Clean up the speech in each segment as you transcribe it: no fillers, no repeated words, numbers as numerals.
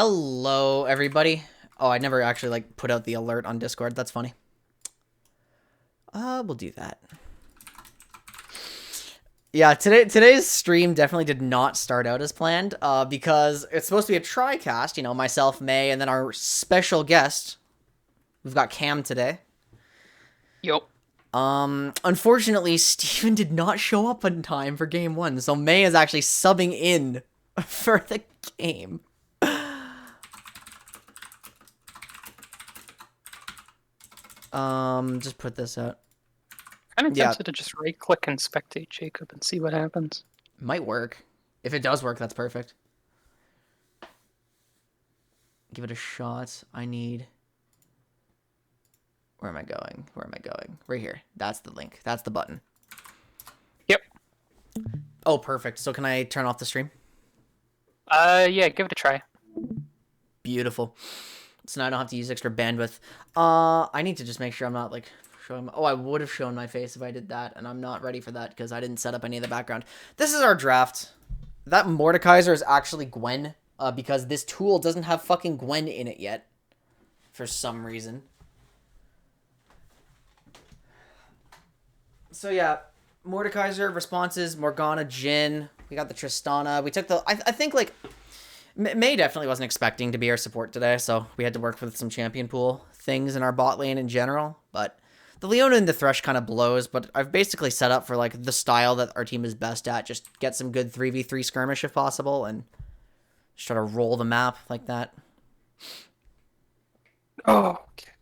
Hello, everybody. Oh, I never actually like put out the alert on Discord. That's funny. We'll do that. Yeah, today's stream definitely did not start out as planned, because it's supposed to be a tri-cast, you know, myself, May, and then our special guest. We've got Cam today. Yup. Unfortunately, Steven did not show up in time for game 1, so May is actually subbing in for the game. Just put this out. I'm tempted to just right-click and spectate Jacob and see what happens. Might work. If it does work, that's perfect. Give it a shot. I need... Where am I going? Where am I going? Right here. That's the link. That's the button. Yep. Oh, perfect. So can I turn off the stream? Yeah, give it a try. Beautiful. So now I don't have to use extra bandwidth. I need to just make sure I'm not, like, showing... Oh, I would have shown my face if I did that, and I'm not ready for that because I didn't set up any of the background. This is our draft. That Mordekaiser is actually Gwen, because this tool doesn't have fucking Gwen in it yet. For some reason. So yeah, Mordekaiser, responses, Morgana, Jhin. We got the Tristana. We took the... I think, like... May definitely wasn't expecting to be our support today, so we had to work with some champion pool things in our bot lane in general. But the Leona and the Thresh kind of blows, but I've basically set up for, like, the style that our team is best at. Just get some good 3v3 skirmish if possible, and just try to roll the map like that. Oh, okay.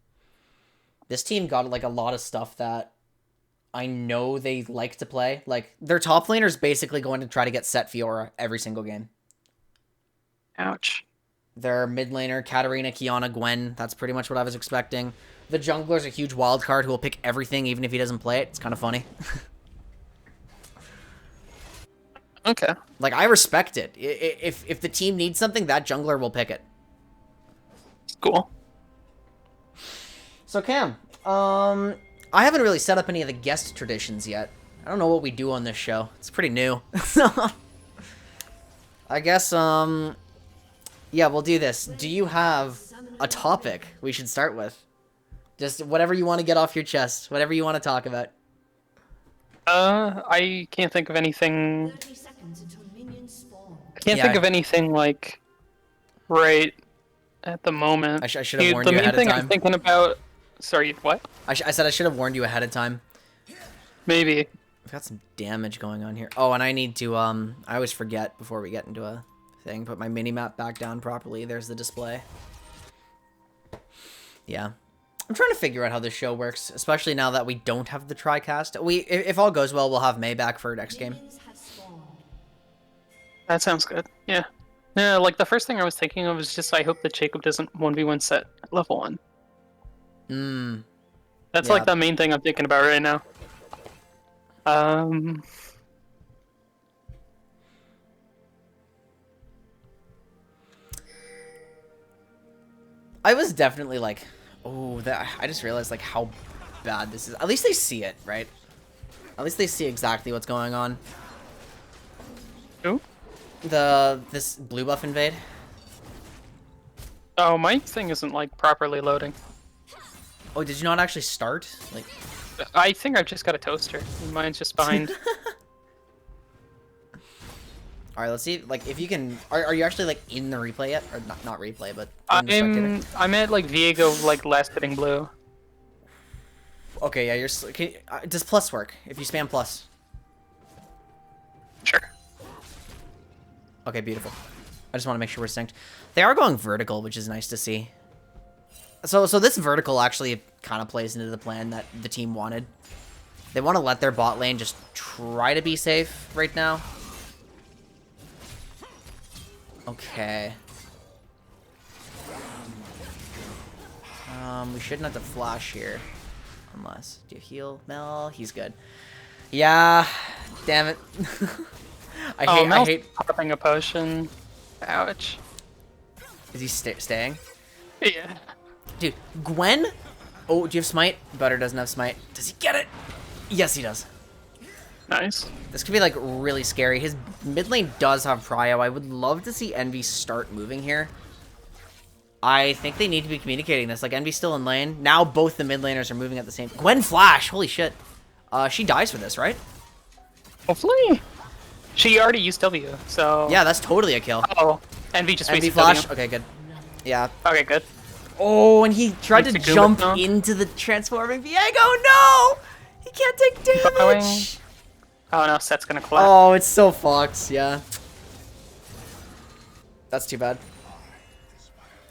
This team got, like, a lot of stuff that I know they like to play. Like, their top laner is basically going to try to get set Fiora every single game. Ouch. Their mid laner, Katarina, Kiana, Gwen. That's pretty much what I was expecting. The jungler's a huge wild card who will pick everything even if he doesn't play it. It's kind of funny. Okay. Like, I respect it. If the team needs something, that jungler will pick it. Cool. So, Cam, I haven't really set up any of the guest traditions yet. I don't know what we do on this show. It's pretty new. I guess, yeah, we'll do this. Do you have a topic we should start with? Just whatever you want to get off your chest. Whatever you want to talk about. I can't think of anything... I can't think of anything, like, right at the moment. I should have warned you ahead of time. The main thing I'm thinking about... Sorry, what? I said I should have warned you ahead of time. Maybe. I've got some damage going on here. Oh, and I need to, I always forget before we get into a thing. Put my mini-map back down properly. There's the display. Yeah. I'm trying to figure out how this show works, especially now that we don't have the tri-cast. If all goes well, we'll have May back for next game. That sounds good. Yeah. Yeah, like, the first thing I was thinking of is just I hope that Jacob doesn't 1v1 set at level 1. That's, like, the main thing I'm thinking about right now. I was definitely like, oh, I just realized, like, how bad this is. At least they see it, right? At least they see exactly what's going on. Who? This blue buff invade. Oh, my thing isn't, like, properly loading. Oh, did you not actually start? Like, I think I've just got a toaster. Mine's just behind. Alright, let's see, like, if you can... Are you actually, like, in the replay yet? Or not replay, but... I'm at, like, Viego, like, last hitting blue. Okay, yeah, does plus work? If you spam plus? Sure. Okay, beautiful. I just want to make sure we're synced. They are going vertical, which is nice to see. So this vertical actually kind of plays into the plan that the team wanted. They want to let their bot lane just try to be safe right now. Okay. We shouldn't have to flash here. Unless... Do you heal Mel? He's good. Yeah. Damn it. I hate popping a potion. Ouch. Is he staying? Yeah. Dude, Gwen? Oh, do you have smite? Butter doesn't have smite. Does he get it? Yes, he does. Nice. This could be, like, really scary. His mid lane does have prio. I would love to see Envy start moving here. I think they need to be communicating this. Like, Envy's still in lane. Now both the mid laners are moving at the same... Gwen Flash! Holy shit. She dies for this, right? Hopefully. She already used W, so... Yeah, that's totally a kill. Oh, Envy just Envy wasted Flash? W. Okay, good. Yeah. Okay, good. Oh, and he tried to jump into the transforming Viego. No! He can't take damage! Oh no, Set's gonna collapse. Oh, it's so fucked, yeah. That's too bad.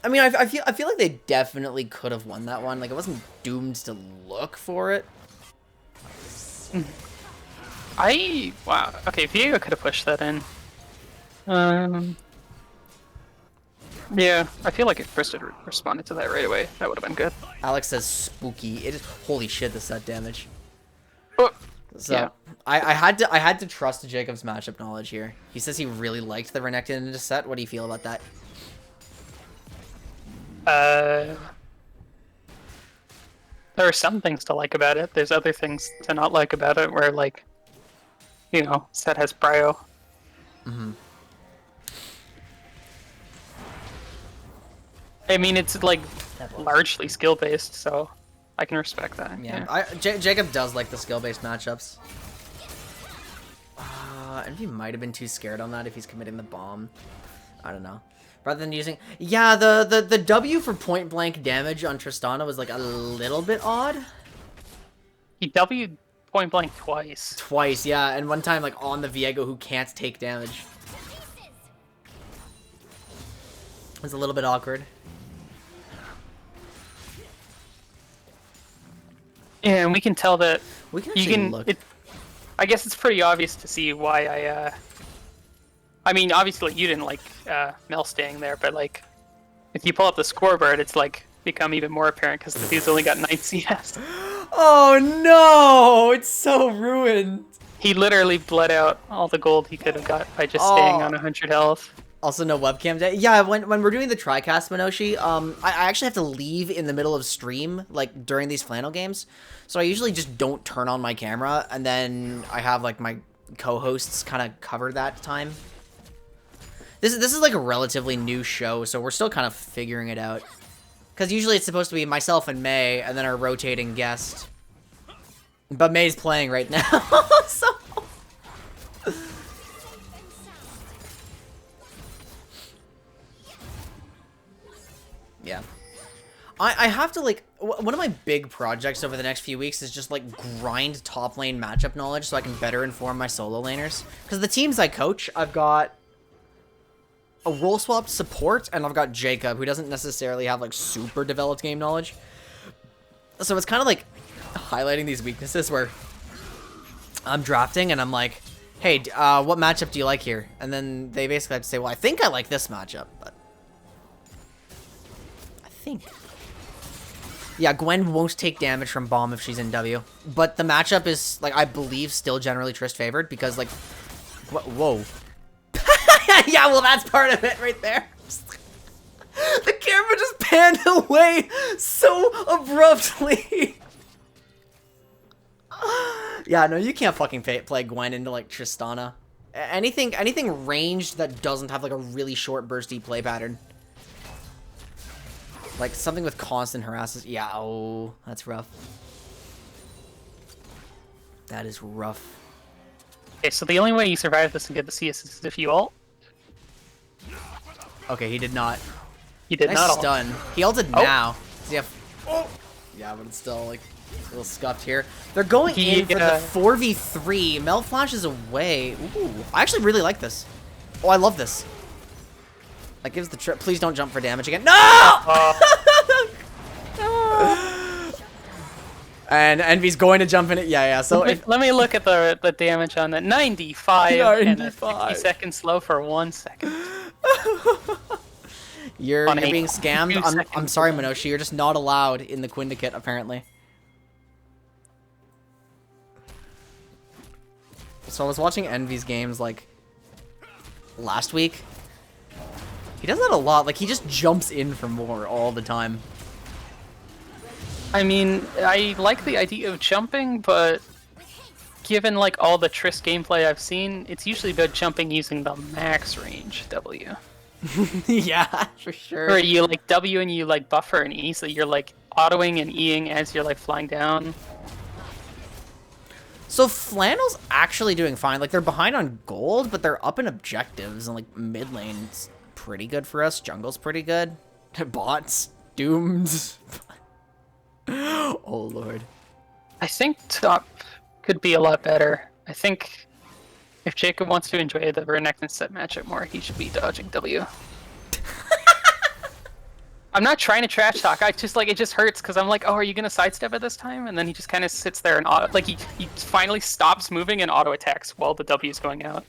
I mean, I feel like they definitely could have won that one. Like, it wasn't doomed to look for it. Wow. Okay, Viego could have pushed that in. Yeah, I feel like if Chris had responded to that right away, that would have been good. Alex says spooky. It is holy shit. This set damage. Oh, So yeah. I had to trust Jacob's matchup knowledge here. He says he really liked the Renekton in his set. What do you feel about that? There are some things to like about it. There's other things to not like about it, where like, you know, Set has prio. Mm-hmm. I mean, it's like largely skill based, so I can respect that. Yeah. Jacob does like the skill-based matchups. Envy might have been too scared on that if he's committing the bomb. I don't know. Rather than using... Yeah, the W for point-blank damage on Tristana was, like, a little bit odd. He W'd point blank twice. Twice, yeah. And one time, like, on the Viego who can't take damage. It was a little bit awkward. Yeah, and we can tell that We can actually look... I guess it's pretty obvious to see why I mean, obviously you didn't like Mel staying there, but like, if you pull up the scoreboard, it's like become even more apparent because the dude's only got 9 CS. Oh no! It's so ruined. He literally bled out all the gold he could have got by just staying on 100 health. Also, no webcam day. Yeah, when we're doing the TriCast, Minoshi, I actually have to leave in the middle of stream, like, during these Flannel games. So I usually just don't turn on my camera, and then I have, like, my co-hosts kind of cover that time. This is, like, a relatively new show, so we're still kind of figuring it out. Because usually it's supposed to be myself and May, and then our rotating guest. But May's playing right now, so... Yeah. I have to, like, one of my big projects over the next few weeks is just, like, grind top lane matchup knowledge so I can better inform my solo laners. Because the teams I coach, I've got a role swapped support, and I've got Jacob, who doesn't necessarily have, like, super developed game knowledge. So it's kind of, like, highlighting these weaknesses where I'm drafting, and I'm like, hey, what matchup do you like here? And then they basically have to say, well, I think I like this matchup, but... Yeah, Gwen won't take damage from bomb if she's in W. But the matchup is, like, I believe still generally Trist favored because, like... Whoa. Yeah, well, that's part of it right there. The camera just panned away so abruptly. Yeah, no, you can't fucking play Gwen into, like, Tristana. Anything ranged that doesn't have, like, a really short bursty play pattern. Like, something with constant harasses. Yeah, oh, that's rough. That is rough. Okay, so the only way you survive this and get the CS is if you ult. Okay, he did not. He did Nice not ult. stun. He ulted now. Does he have... Oh! Yeah, but it's still, like, a little scuffed here. They're going in for the 4v3. Mel flashes away. Ooh, I actually really like this. Oh, I love this. That gives the trip. Please don't jump for damage again. No! And Envy's going to jump in it. Yeah. So let me look at the damage on that. 95 and a 50 second slow for 1 second. You're being scammed. I'm sorry, Minoshi. You're just not allowed in the Quindicate, apparently. So I was watching Envy's games, like, last week. He does that a lot. Like, he just jumps in for more all the time. I mean, I like the idea of jumping, but given, like, all the Triss gameplay I've seen, it's usually about jumping using the max range W. Yeah, for sure. Or you like W and you like buffer and E, so you're like autoing and Eing as you're like flying down. So Flannel's actually doing fine. Like, they're behind on gold, but they're up in objectives, and like mid lane's pretty good for us. Jungle's pretty good. Bots doomed. Oh lord. I think top could be a lot better. I think if Jacob wants to enjoy the Renekton set matchup more, he should be dodging W. I'm not trying to trash talk. I just like it just hurts because I'm like, oh, are you gonna sidestep it this time? And then he just kind of sits there and auto, like he finally stops moving and auto attacks while the W is going out.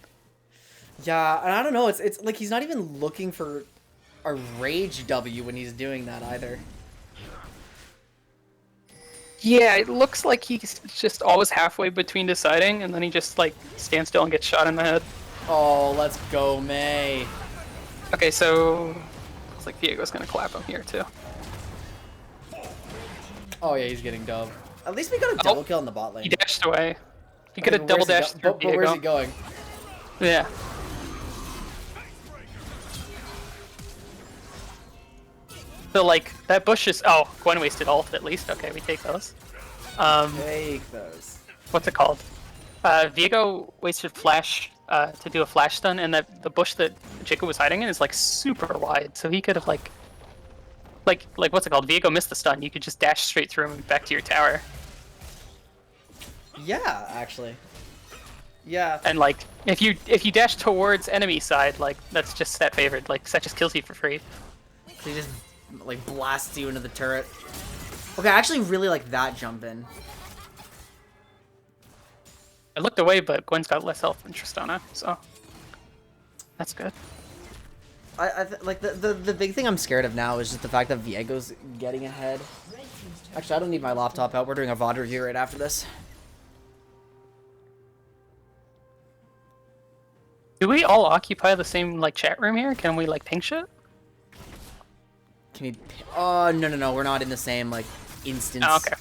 Yeah, and I don't know. It's like he's not even looking for a rage W when he's doing that either. Yeah, it looks like he's just always halfway between deciding, and then he just like stands still and gets shot in the head. Oh, let's go, May. Okay, so looks like Viego's gonna clap him here too. Oh yeah, he's getting dubbed. At least we got a double kill in the bot lane. He dashed away. He could have double dashed through But where's he going? Yeah. So like that bush is Gwen wasted ult at least. Okay, we take those. Take those. What's it called? Viego wasted flash to do a flash stun, and the bush that Jacob was hiding in is like super wide, so he could have like what's it called? Viego missed the stun. You could just dash straight through him and back to your tower. Yeah, actually. Yeah. And like if you dash towards enemy side, like that's just stat favored. Like that just kills you for free. He just like blasts you into the turret. Okay, I actually really like that jump in. I looked away, but Gwen's got less health than Tristana, so that's good. Like the big thing I'm scared of now is just the fact that Viego's getting ahead. Actually, I don't need my laptop out. We're doing a VOD review right after this. Do we all occupy the same like chat room here? Can we like ping shit? Can we? Oh no, we're not in the same like instance. Oh, okay.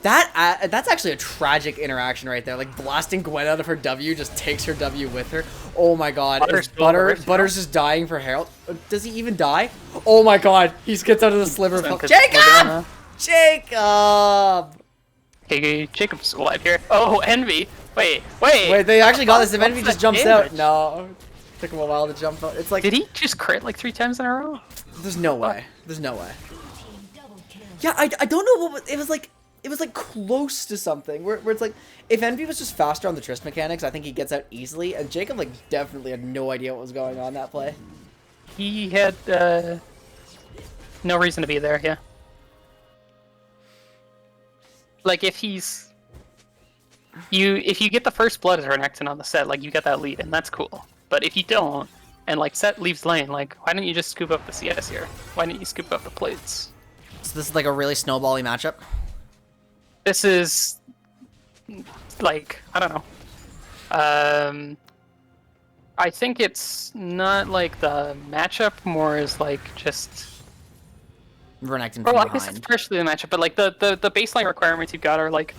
That's actually a tragic interaction right there. Like blasting Gwen out of her W just takes her W with her. Oh my god. Butter's just dying for Herald. Does he even die? Oh my god. He gets out of the sliver of health. Jacob! Jacob! Okay, Jacob's alive here. Oh, Envy. Wait, they actually got this. If Envy just jumps out. No. Took him a while to jump out. It's like. Did he just crit like 3 times in a row? There's no way. There's no way. Yeah, I don't know what it was like. It was like close to something where it's like if Envy was just faster on the Trist mechanics, I think he gets out easily. And Jacob like definitely had no idea what was going on that play. He had no reason to be there. Yeah. Like if he's if you get the first blood as Renekton on the set, like you get that lead, and that's cool. But if you don't, and like set leaves lane, like why don't you just scoop up the CS here? Why didn't you scoop up the plates? So this is like a really snowbally matchup. This is like I don't know. I think it's not like the matchup, more is like just. Renekton Well, I guess it's partially the matchup, but like the baseline requirements you've got are like,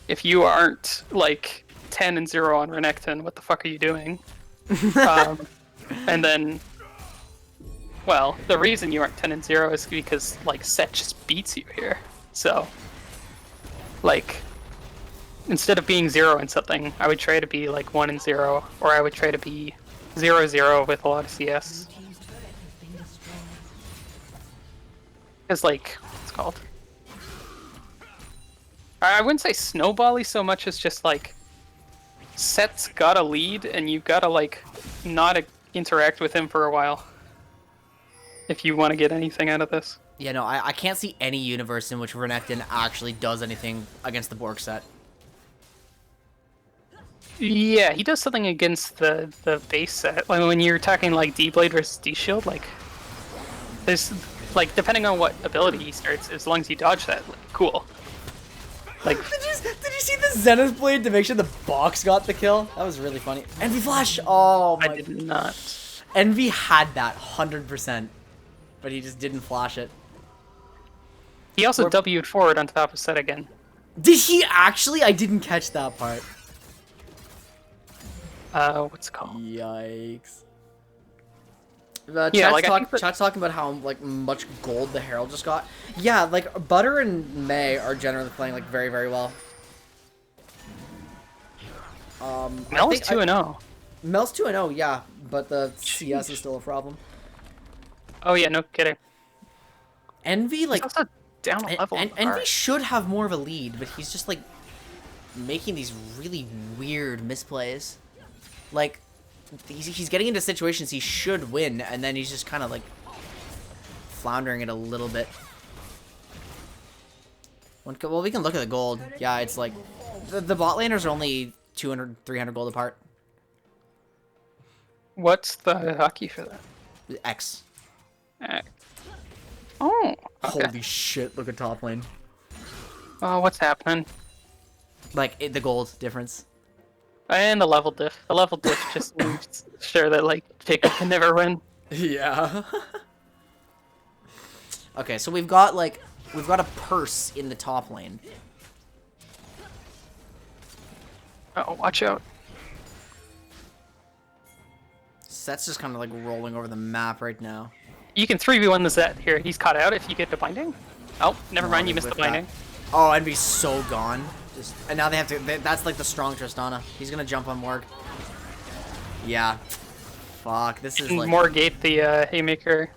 if you aren't like 10-0 on Renekton, what the fuck are you doing? And then, well, the reason you aren't 10-0 is because like Set just beats you here. So, like, instead of being 0 in something, I would try to be like 1-0, or I would try to be 0-0 with a lot of CS. Because, like, what's it called? I wouldn't say snowbally so much as just, like, Set's got a lead, and you've got to, like, not interact with him for a while. If you want to get anything out of this. Yeah, no, I can't see any universe in which Renekton actually does anything against the Borg set. Yeah, he does something against the base set. Like, when you're talking, like, D-Blade versus D-Shield, like, there's... Like, depending on what ability he starts, as long as you dodge that, like, cool. Like, did you see the Zenith Blade to make sure the box got the kill? That was really funny. Envy Flash! Oh my... I did not. Envy had that 100%, but he just didn't flash it. He also W'd forward on top of Set again. Did he actually? I didn't catch that part. What's it called? Yikes. Yeah, like, Chat's talking about how like much gold the Herald just got. Yeah, like Butter and May are generally playing like very, very well. Mel is 2-0. Mel's 2-0, yeah, but the CS is still a problem. Oh yeah, no kidding. Envy, like, He's also down a level. Envy should have more of a lead, but he's just like making these really weird misplays. Like, he's getting into situations he should win, and then he's just kind of like floundering it a little bit. Well, we can look at the gold. Yeah, it's like the bot laners are only 200, 300 gold apart. What's the hockey for that? X. Oh. Okay. Holy shit! Look at top lane. Oh, what's happening? Like the gold difference. And the level diff. The level diff just makes sure that like Jacob can never win. Yeah. Okay, so we've got a purse in the top lane. Oh, watch out. Set's just kind of like rolling over the map right now. You can 3v1 the Zed. Here, he's caught out if you get the binding. Oh, never mind, you missed the binding. Oh, Envy's so gone. And now they have to... That's like the strong Tristana. He's gonna jump on Morg. Yeah. Fuck, this is like... Morg ate the Haymaker.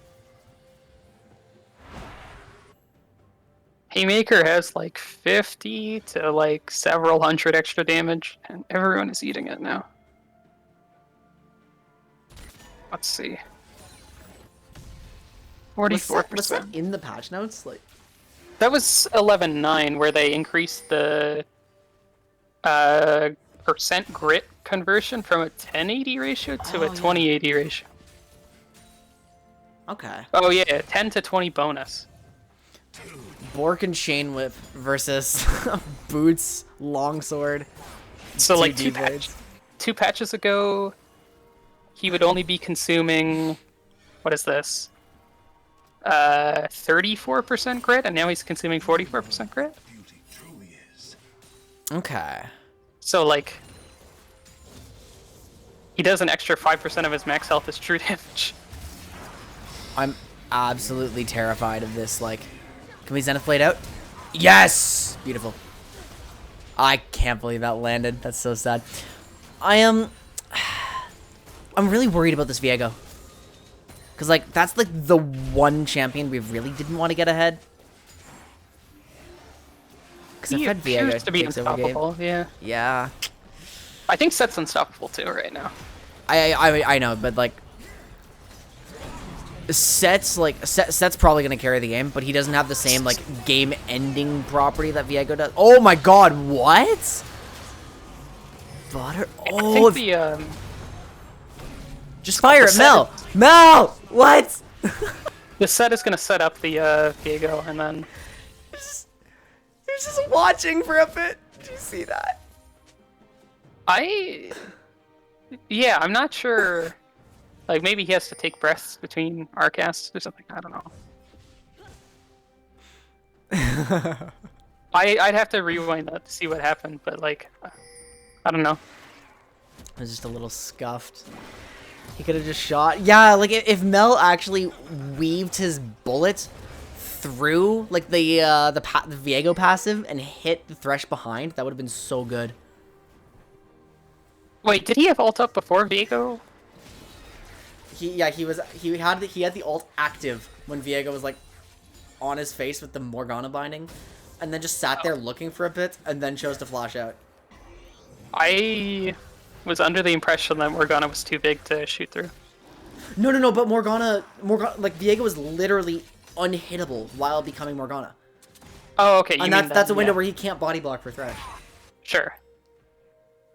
Haymaker has like 50 to like several hundred extra damage, and everyone is eating it now. Let's see. 44%. Was that in the patch notes? Like, that was 11.9, where they increased the percent grit conversion from a 1080 ratio to a 2080 ratio. Okay. Oh yeah, 10 to 20 bonus. Bork and Chain Whip versus Boots Longsword. So like two patches ago, he would only be consuming, what is this? 34% grit, and now he's consuming 44% grit. Okay. So like, he does an extra 5% of his max health as true damage. I'm absolutely terrified of this. Like, can we Zenith Blade out? Yes! Beautiful. I can't believe that landed. That's so sad. I'm really worried about this Viego. Because, like, that's, like, the one champion we really didn't want to get ahead. Because I've had Viego to be unstoppable, yeah. Yeah. I think Set's unstoppable, too, right now. I know, but, like... Set's probably going to carry the game, but he doesn't have the same, like, game-ending property that Viego does. Oh, my God, what? Butter? Oh, I think the, just fire it, Mel! Mel! What? The Set is gonna set up the Viego, and then... He's just watching for a bit. Did you see that? Yeah, I'm not sure... Like, maybe he has to take breaths between our casts or something, I don't know. I'd have to rewind that to see what happened, but, like... I don't know. I was just a little scuffed. He could have just shot. Yeah, like if Mel actually weaved his bullet through like the Viego passive and hit the Thresh behind, that would have been so good. Wait, did he have ult up before Viego? He had the ult active when Viego was like on his face with the Morgana binding, and then just sat there looking for a bit and then chose to flash out. I was under the impression that Morgana was too big to shoot through. No, but Morgana, like Viego was literally unhittable while becoming Morgana. Oh, okay. And that's a window where he can't body block for Thresh. Sure.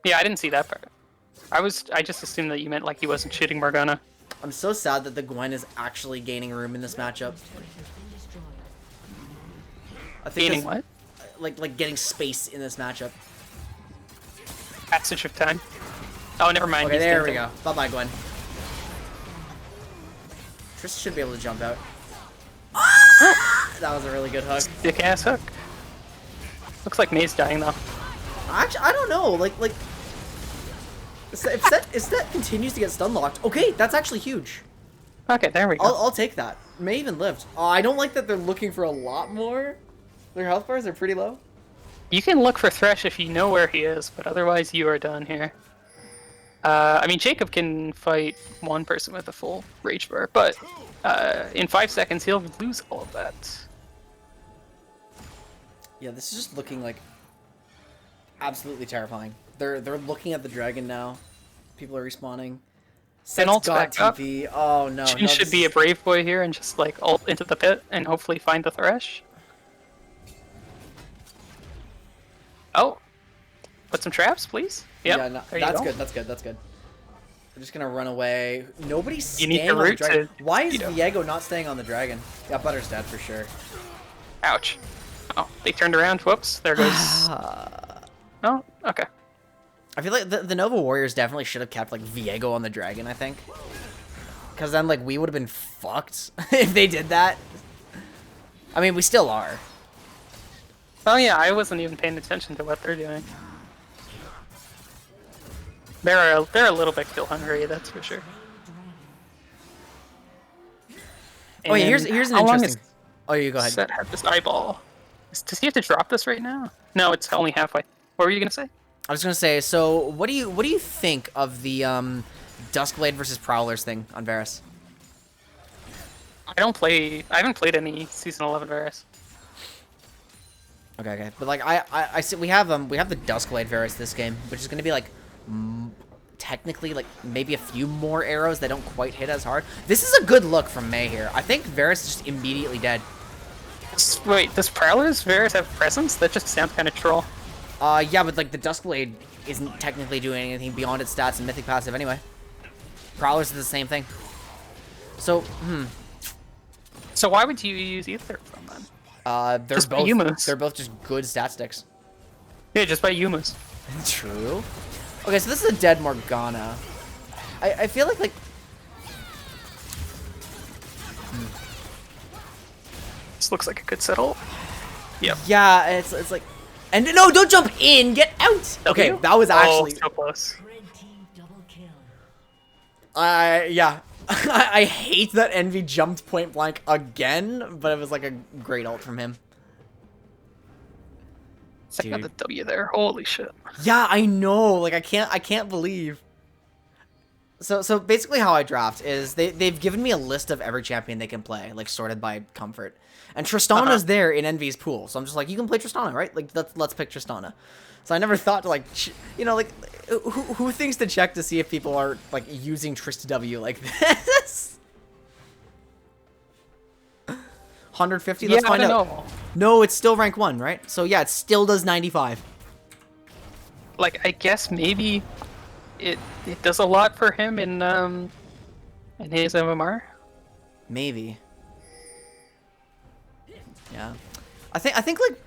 Yeah, I didn't see that part. I just assumed that you meant like he wasn't shooting Morgana. I'm so sad that the Gwen is actually gaining room in this matchup. I think gaining what? Like getting space in this matchup. Passage of time. Oh, never mind. Okay, there we go. Bye-bye, Gwen. Trish should be able to jump out. That was a really good hook. Dick ass hook. Looks like May's dying though. Actually, I don't know. Like if Set continues to get stun locked, okay, that's actually huge. Okay, there we go. I'll take that. May even lived. I don't like that they're looking for a lot more. Their health bars are pretty low. You can look for Thresh if you know where he is, but otherwise you are done here. I mean, Jacob can fight one person with a full rage bar, but in 5 seconds he'll lose all of that. Yeah, this is just looking like absolutely terrifying. They're looking at the dragon now. People are respawning. Set's got back up. TP. Oh no. Jhin should be a brave boy here and just like ult into the pit and hopefully find the Thresh. Oh, put some traps, please. Yep. Yeah, no, that's good. That's good. That's good. We're just gonna run away. Nobody's staying on the dragon. Why is Viego not staying on the dragon? Yeah, Butter's dead for sure. Ouch. Oh, they turned around. Whoops. There goes. Oh, okay. I feel like the Nova Warriors definitely should have kept like Viego on the dragon. I think, because then like we would have been fucked if they did that. I mean, we still are. Oh yeah, I wasn't even paying attention to what they're doing. They're a little bit kill hungry, that's for sure. Oh yeah, here's an interesting. Oh, you go ahead. Set have this eyeball. Does he have to drop this right now? No, it's only halfway. What were you gonna say? I was gonna say. So, what do you think of the Duskblade versus Prowlers thing on Varus? I haven't played any Season 11 Varus. Okay, but like I see we have the Duskblade Varus this game, which is gonna be like technically like maybe a few more arrows that don't quite hit as hard. This is a good look from Mei here. I think Varus is just immediately dead. Wait, does Prowler's Varus have presence? That just sounds kind of troll. Yeah, but like the Duskblade isn't technically doing anything beyond its stats and mythic passive anyway. Prowlers is the same thing. So, So why would you use either of them then? They're both just good stat sticks. Yeah, just by Yumus. True. Okay, so this is a dead Morgana. I feel like This looks like a good settle. Yep. Yeah, it's like, and no, don't jump in, get out. Okay, that was actually so close. yeah. I hate that Envy jumped point blank again, but it was like a great ult from him. I got the W there. Holy shit. Yeah, I know. Like I can't believe. So basically how I draft is they've given me a list of every champion they can play, like sorted by comfort. And Tristana's there in Envy's pool. So I'm just like, you can play Tristana, right? Like let's pick Tristana. So I never thought to like, you know, like who thinks to check to see if people are like using Trist W like this? 150. Let's find out. Know. No, it's still rank 1, right? So yeah, it still does 95. Like I guess maybe it does a lot for him in his MMR. Maybe. Yeah. I think like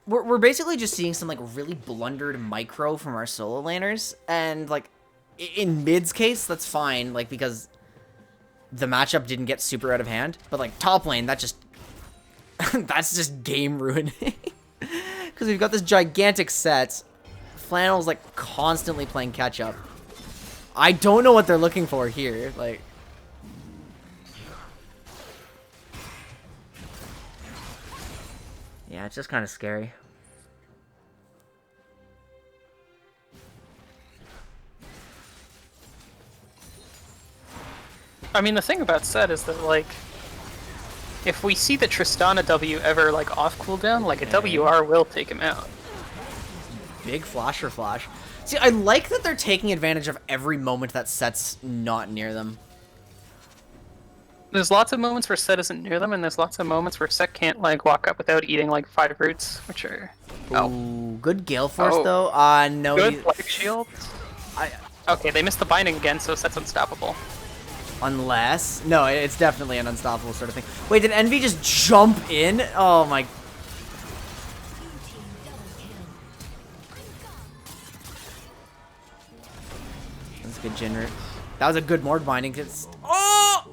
we're basically just seeing some like really blundered micro from our solo laners, and like in mid's case that's fine, like because the matchup didn't get super out of hand, but like top lane that just that's just game ruining because we've got this gigantic set. Flannel's like constantly playing catch up. I don't know what they're looking for here, like. Yeah, it's just kind of scary. I mean, the thing about Set is that, like, if we see the Tristana W ever, like, off cooldown, like, a WR will take him out. Big flasher flash. See, I like that they're taking advantage of every moment that Set's not near them. There's lots of moments where Set isn't near them, and there's lots of moments where Set can't, like, walk up without eating, like, 5 roots, which are... Ooh, good Gale Force, though. No. Good Life Shield. Okay, they missed the binding again, so Set's unstoppable. Unless... No, it's definitely an unstoppable sort of thing. Wait, did Envy just jump in? Oh, my... That's a good Jinru. That was a good Morg binding. Oh!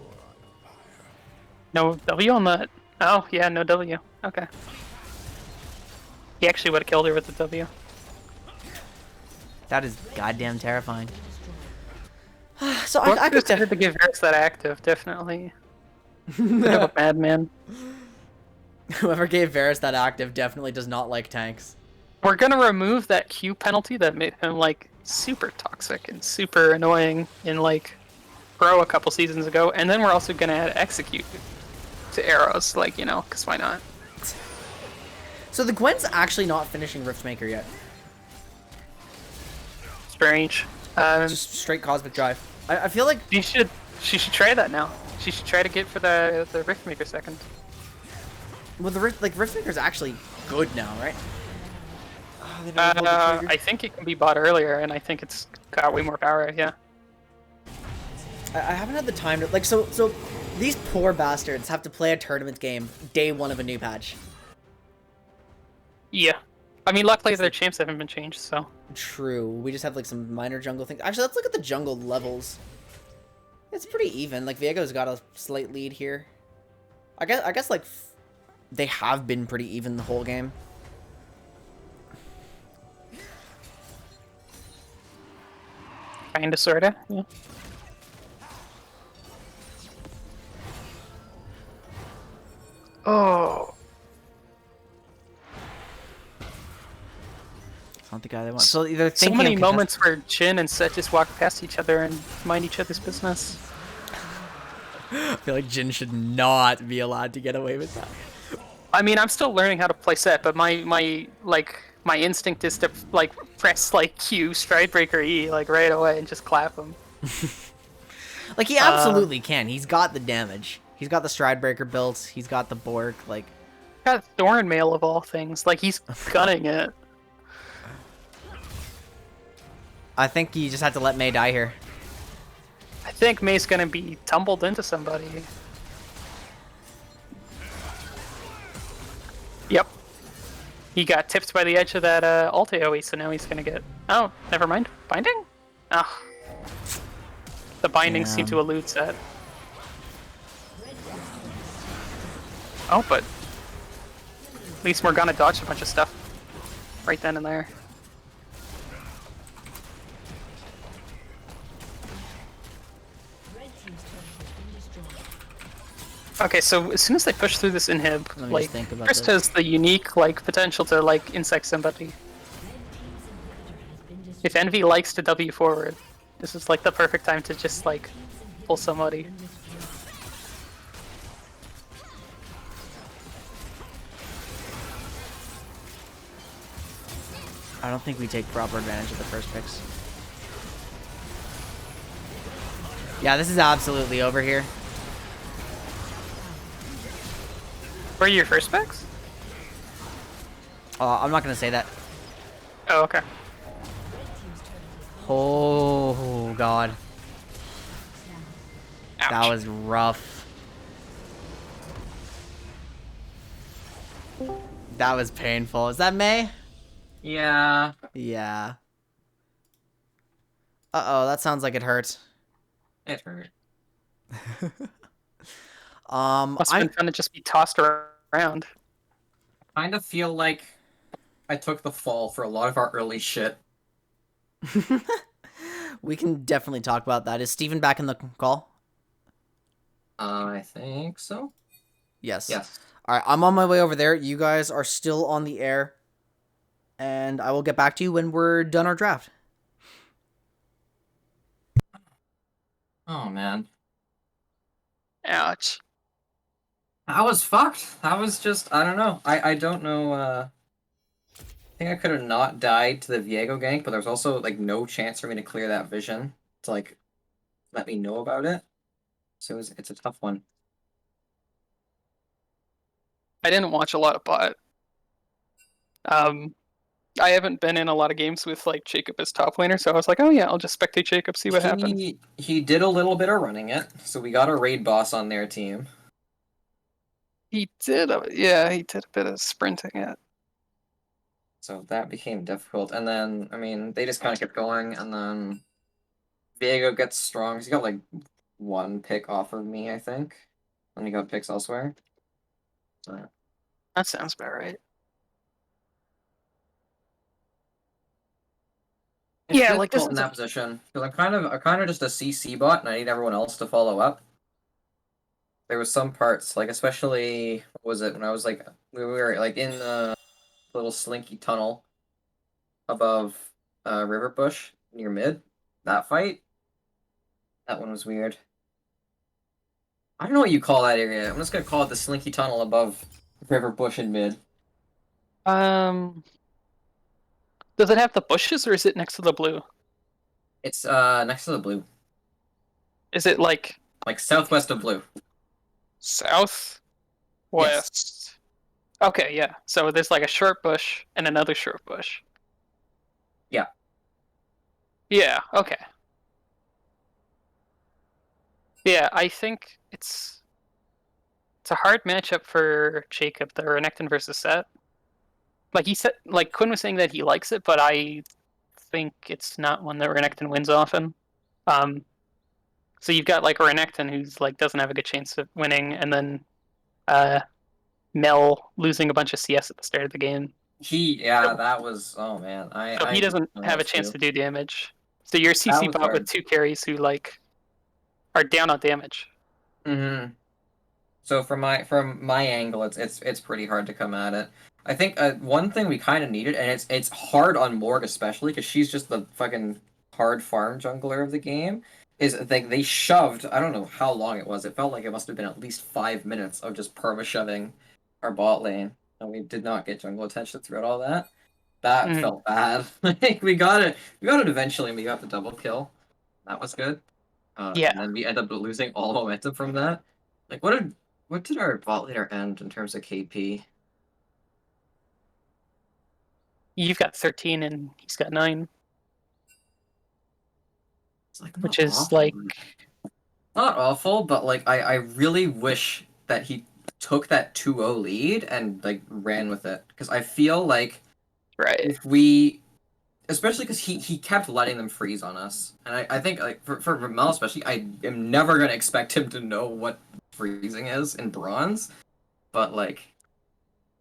No W on that. Oh, yeah, no W. Okay. He actually would have killed her with the W. That is goddamn terrifying. So Whoever I could decided to give Varus that active, definitely. Bit of a madman. Whoever gave Varus that active definitely does not like tanks. We're gonna remove that Q penalty that made him like super toxic and super annoying in like Pro a couple seasons ago, and then we're also gonna add execute to arrows, like, you know, because why not? So the Gwen's actually not finishing Riftmaker yet. Strange. Just straight Cosmic Drive. I feel like She should try that now. She should try to get for the Riftmaker second. well the Riftmaker's actually good now, right? Oh, they never pulled the trigger. I think it can be bought earlier, and I think it's got way more power. Yeah. I haven't had the time to like so these poor bastards have to play a tournament game day one of a new patch. Yeah. I mean, luckily their champs haven't been changed, so. True. We just have like some minor jungle things. Actually, let's look at the jungle levels. It's pretty even. Like Viego's got a slight lead here. I guess like they have been pretty even the whole game. Kinda, sorta. Yeah. Oh. It's not the guy they want. So either So many moments where Jhin and Set just walk past each other and mind each other's business. I feel like Jhin should not be allowed to get away with that. I mean, I'm still learning how to play Set, but my instinct is to like press like Q Stridebreaker E like right away and just clap him. Like he absolutely can. He's got the damage. He's got the Stridebreaker built. He's got the Bork. Like Got Thornmail of all things. Like he's gunning it. I think you just have to let Mei die here. I think May's gonna be tumbled into somebody. Yep. He got tipped by the edge of that ult AoE, so now he's gonna get... Oh, never mind. Binding? Oh. The bindings seem to elude Set. Oh, but... At least Morgana dodged a bunch of stuff. Right then and there. Okay, so as soon as they push through this inhib, like, Chris has the unique, like, potential to, like, insect somebody. If Envy likes to W forward, this is, like, the perfect time to just, like, pull somebody. I don't think we take proper advantage of the first picks. Yeah, this is absolutely over here. Where are your first picks? I'm not gonna say that. Oh, okay. Oh god. Ouch. That was rough. That was painful. Is that Mei? Yeah. Yeah. Uh-oh, that sounds like it hurt. It hurt. Must have been fun to just be tossed around. I kind of feel like I took the fall for a lot of our early shit. We can definitely talk about that. Is Steven back in the call? I think so. Yes. Yes. Alright, I'm on my way over there. You guys are still on the air. And I will get back to you when we're done our draft. Oh, man. Ouch. I was fucked. That was just, I don't know. I don't know, I think I could have not died to the Viego gank, but there's also, like, no chance for me to clear that vision to, like, let me know about it. So it's a tough one. I didn't watch a lot of bot. I haven't been in a lot of games with like Jacob as top laner, so I was like, oh yeah, I'll just spectate Jacob, see what happens. He did a little bit of running it, so we got a raid boss on their team. He did, yeah, he did a bit of sprinting it. So that became difficult, and then, I mean, they just kind of kept going, and then Viego gets strong. He got like one pick off of me, I think, and he got picks elsewhere. So. That sounds about right. It's Yeah, like this difficult in is that position because I'm kind of just a CC bot, and I need everyone else to follow up. There was some parts, like especially what was it when I was like we were like in the little slinky tunnel above River Bush near mid. That fight, that one was weird. I don't know what you call that area. I'm just gonna call it the slinky tunnel above River Bush in mid. um. Does it have the bushes or is it next to the blue? It's next to the blue, Is it like southwest of blue. south Yes. west? Okay, yeah. So there's like a short bush and another short bush. Yeah. Yeah, okay. Yeah, I think it's a hard matchup for Jacob, the Renekton versus Set. Like he said, like Quinn was saying that he likes it, but I think it's not one that Renekton wins often. Um, so you've got like Renekton who's like doesn't have a good chance of winning, and then uh, Mel losing a bunch of CS at the start of the game. Yeah, that was, oh man, So I he hate doesn't have a those chance two. to do damage. So you're a That CC was bot with hard. two carries who like are down on damage. Mm-hmm. So from my angle, it's pretty hard to come at it. I think one thing we kind of needed, and it's hard on Morg especially because she's just the fucking hard farm jungler of the game. Is they shoved. I don't know how long it was. It felt like it must have been at least 5 minutes of just perma shoving our bot lane, and we did not get jungle attention throughout all that. That Mm, felt bad. Like we got it eventually, and we got the double kill. That was good. yeah, And then we end up losing all momentum from that. Like, what did our bot leader end in terms of KP? you've got 13 and he's got 9, It's like which not is awful, like but not awful, but like I really wish that he took that 2-0 lead and like ran with it because I feel like right. if we, especially because he kept letting them freeze on us, and I think like for Ramel especially, I am never gonna expect him to know what freezing is in bronze, but like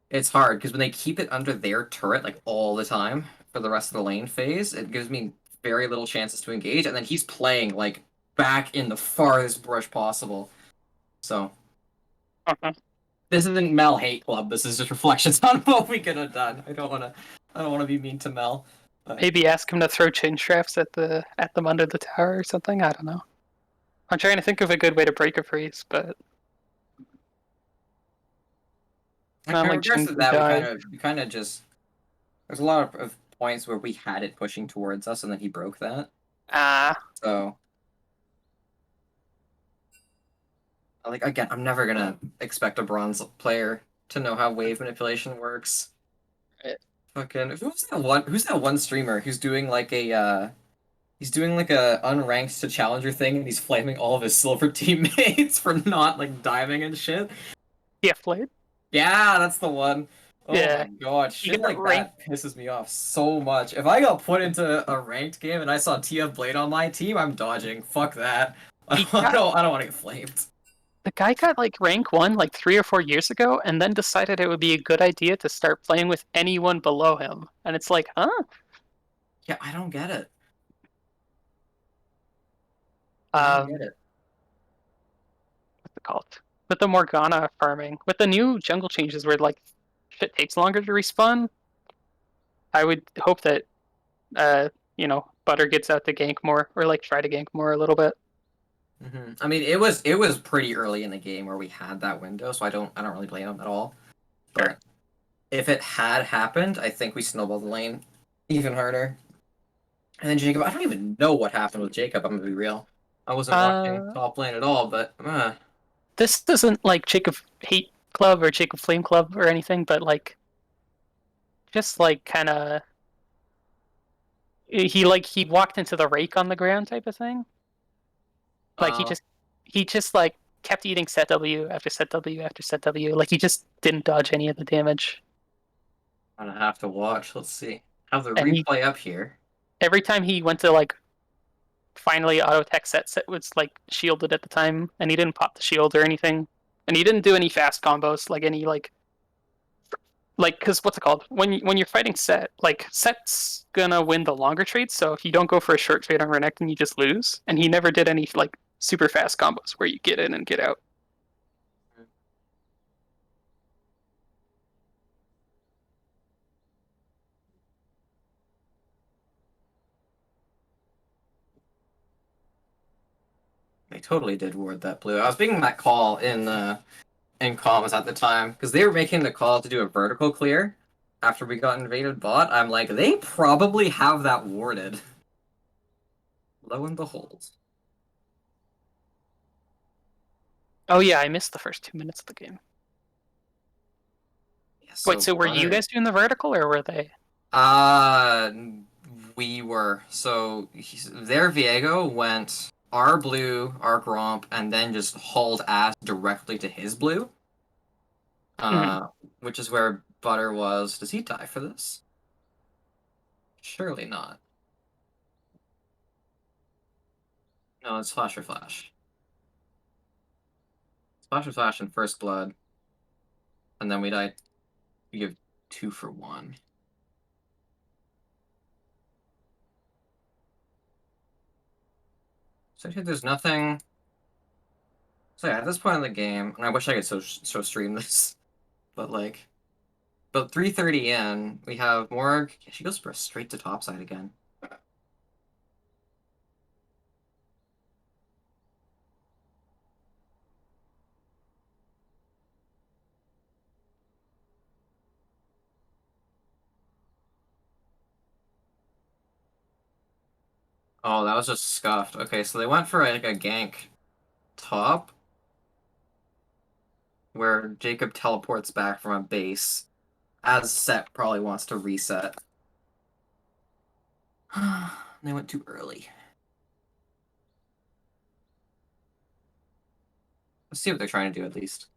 it's hard because when they keep it under their turret like all the time for the rest of the lane phase, it gives me very little chances to engage, and then he's playing like back in the farthest bush possible. So Uh-huh. this isn't Mel hate club. This is just reflections on what we could have done. I don't wanna be mean to Mel. But Maybe ask him to throw chin straps at them under the tower or something. I don't know. I'm trying to think of a good way to break a freeze, but like, not in like regards Jin to can that, we kind die. of we kind of just there's a lot of points where we had it pushing towards us, and then he broke that. Ah, So like again, I'm never gonna expect a bronze player to know how wave manipulation works. Fucking who's that one streamer who's doing like a unranked to challenger thing and he's flaming all of his silver teammates for not like diving and shit. yeah, Blade. Yeah, that's the one. Oh Yeah, my god, you shit got like ranked. that pisses me off so much. If I got put into a ranked game and I saw TF Blade on my team, I'm dodging. Fuck that. I He don't got I don't want to get flamed. the guy got like rank 1 like 3 or 4 years ago, and then decided it would be a good idea to start playing with anyone below him. And it's like, huh? Yeah, I don't get it. I don't get Um, it. what's it called? With the Morgana farming, with the new jungle changes where like shit takes longer to respawn, I would hope that uh, Butter gets out to gank more or like try to gank more a little bit. I mean, it was pretty early in the game where we had that window, so I don't really blame him at all. Sure. But if it had happened, I think we snowballed the lane even harder. And then Jacob, I don't even know what happened with Jacob. I'm gonna be real. I wasn't watching Uh, top lane at all, but this isn't like Jacob Hate Club or Jacob Flame Club or anything, but like just like kind of he walked into the rake on the ground type of thing. Like uh, he just like kept eating set W after set W after set W. Like he just didn't dodge any of the damage. I'm gonna have to watch. Let's see. Have the And he replay up here. every time he went to like finally auto tech set was like shielded at the time, and he didn't pop the shield or anything. And he didn't do any fast combos, like any like like, because what's it called? When you're fighting Set, like Set's gonna win the longer trades. So if you don't go for a short trade on Renekton, you just lose. And he never did any like super fast combos where you get in and get out. They totally did ward that blue. I was making that call in comms at the time because they were making the call to do a vertical clear after we got invaded bot. I'm like, they probably have that warded. Lo and behold. Oh yeah, I missed the first 2 minutes of the game. Yeah, Wait, so so were you butter. guys doing the vertical or were they? Uh, we were. So their Viego went our blue, our Gromp, and then just hauled ass directly to his blue. Mhm. Uh, which is where Butter was. Does he die for this? Surely not. No, it's Flash or Flash. Flash or Flash and First Blood, and then we die. We give 2 for 1. So here, there's nothing. So yeah, at this point in the game, and I wish I could so stream this, but like, but 3:30 in, we have Morg. Yeah, she goes for straight to topside again. Oh, that was just scuffed. Okay, so they went for like a gank top, where Jacob teleports back from a base, as Set probably wants to reset. They went too early. Let's see what they're trying to do at least.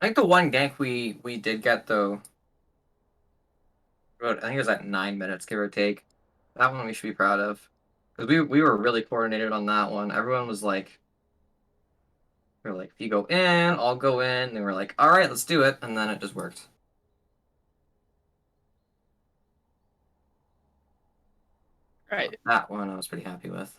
I think the one gank we did get though, I think it was at 9 minutes, give or take. That one we should be proud of. Because we were really coordinated on that one. Everyone was like, we were like, if you go in, I'll go in. And we were like, all right, let's do it. And then it just worked. Right. That one I was pretty happy with.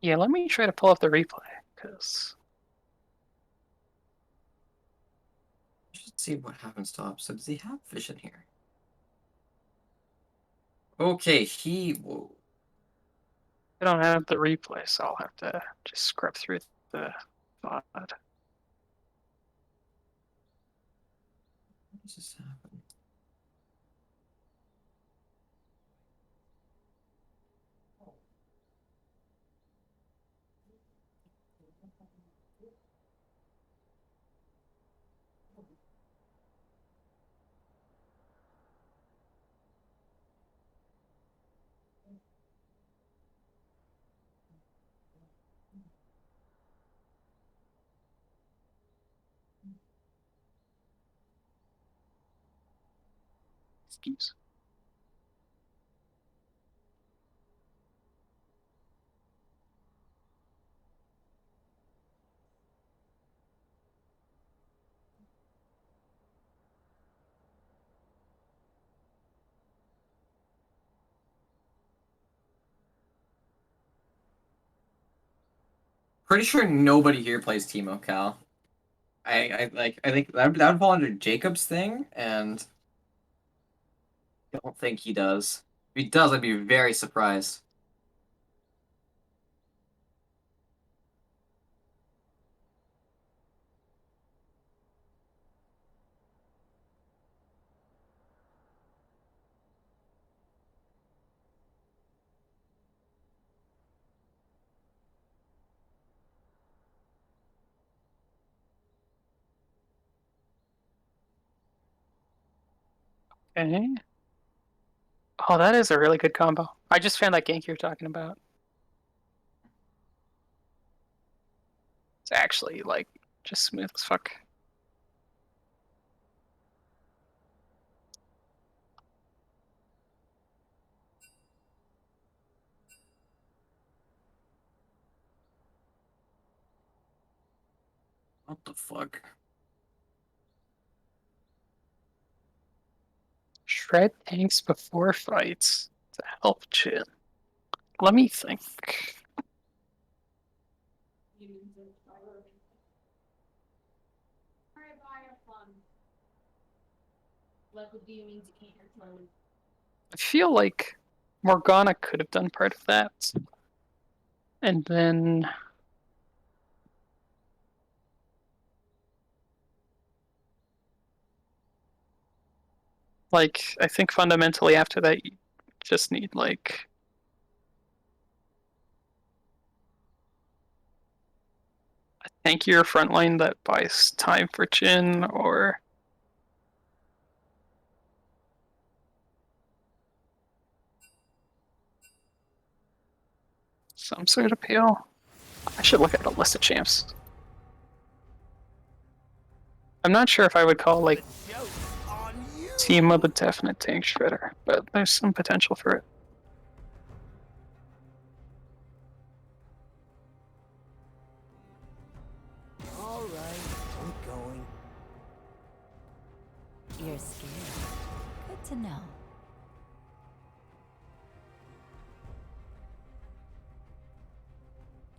Yeah, let me try to pull up the replay because Let's see what happens to Op. So does he have vision here? Okay, whoa. I don't have the replay, so I'll have to just scrub through the VOD. What does this happen? Excuse. pretty sure nobody here plays Teemo Cal. I think that would fall under Jacob's thing, and I don't think he does. If he does, I'd be very surprised. Okay. Oh, that is a really good combo. I just found that gank you're talking about. It's actually like just smooth as fuck. What the fuck? Shred tanks before fights to help Jhin. Let me think. I feel like Morgana could have done part of that. And then like I think fundamentally after that you just need like a tankier front line that buys time for Jhin or some sort of peel. I should look at the list of champs. I'm not sure if I would call like Teemo the definite tank shredder, but there's some potential for it. All right, I'm going. You're scared. Good to know.